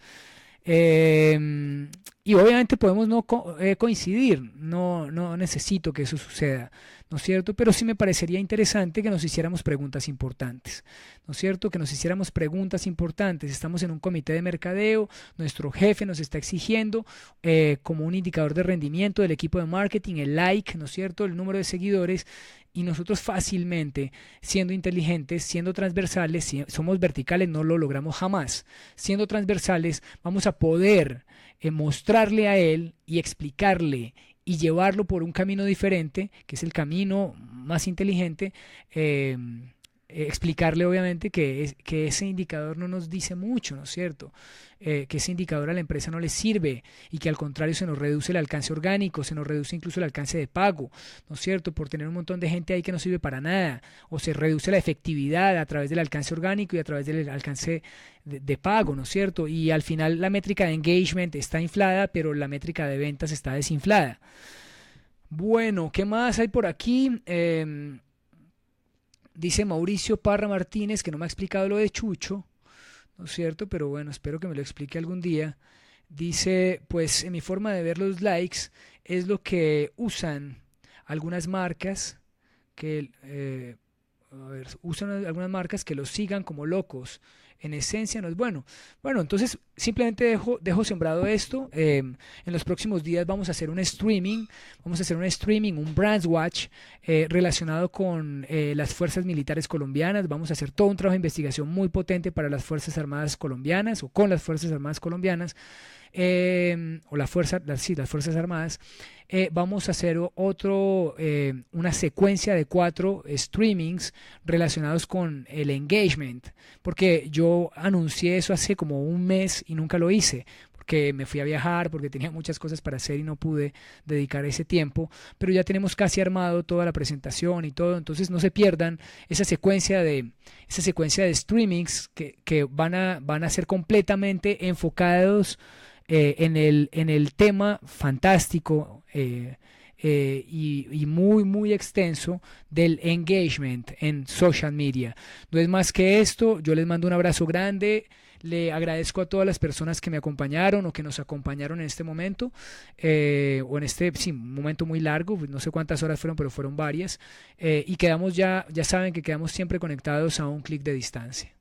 Y obviamente podemos no coincidir, no necesito que eso suceda, ¿no es cierto? Pero sí me parecería interesante que nos hiciéramos preguntas importantes, ¿no es cierto? Que nos hiciéramos preguntas importantes. Estamos en un comité de mercadeo, nuestro jefe nos está exigiendo como un indicador de rendimiento del equipo de marketing, el like, ¿no es cierto? El número de seguidores. Y nosotros fácilmente, siendo inteligentes, siendo transversales, si somos verticales, no lo logramos jamás. Siendo transversales, vamos a poder mostrarle a él y explicarle y llevarlo por un camino diferente, que es el camino más inteligente, explicarle obviamente que ese indicador no nos dice mucho, ¿no es cierto? Que ese indicador a la empresa no le sirve y que al contrario se nos reduce el alcance orgánico, se nos reduce incluso el alcance de pago, ¿no es cierto? Por tener un montón de gente ahí que no sirve para nada, o se reduce la efectividad a través del alcance orgánico y a través del alcance de pago, ¿no es cierto? Y al final la métrica de engagement está inflada, pero la métrica de ventas está desinflada. Bueno, ¿qué más hay por aquí? Dice Mauricio Parra Martínez que no me ha explicado lo de Chucho, ¿no es cierto? Pero bueno, espero que me lo explique algún día. Dice, pues en mi forma de ver los likes es lo que usan algunas marcas usan algunas marcas que los sigan como locos. En esencia no es bueno. Bueno, entonces simplemente dejo sembrado esto. En los próximos días vamos a hacer un streaming, un Brands Watch relacionado con las fuerzas militares colombianas. Vamos a hacer todo un trabajo de investigación muy potente para las Fuerzas Armadas colombianas o con las Fuerzas Armadas colombianas. Las Fuerzas Armadas. Vamos a hacer una secuencia de 4 streamings relacionados con el engagement, porque yo anuncié eso hace como un mes y nunca lo hice, porque me fui a viajar, porque tenía muchas cosas para hacer y no pude dedicar ese tiempo, pero ya tenemos casi armado toda la presentación y todo, entonces no se pierdan esa secuencia de streamings que van a ser completamente enfocados en el tema fantástico y muy, muy extenso del engagement en social media. No es más que esto, yo les mando un abrazo grande. Le agradezco a todas las personas que me acompañaron o que nos acompañaron en este momento, o en este sí, momento muy largo, no sé cuántas horas fueron, pero fueron varias. Y quedamos ya saben que quedamos siempre conectados a un clic de distancia.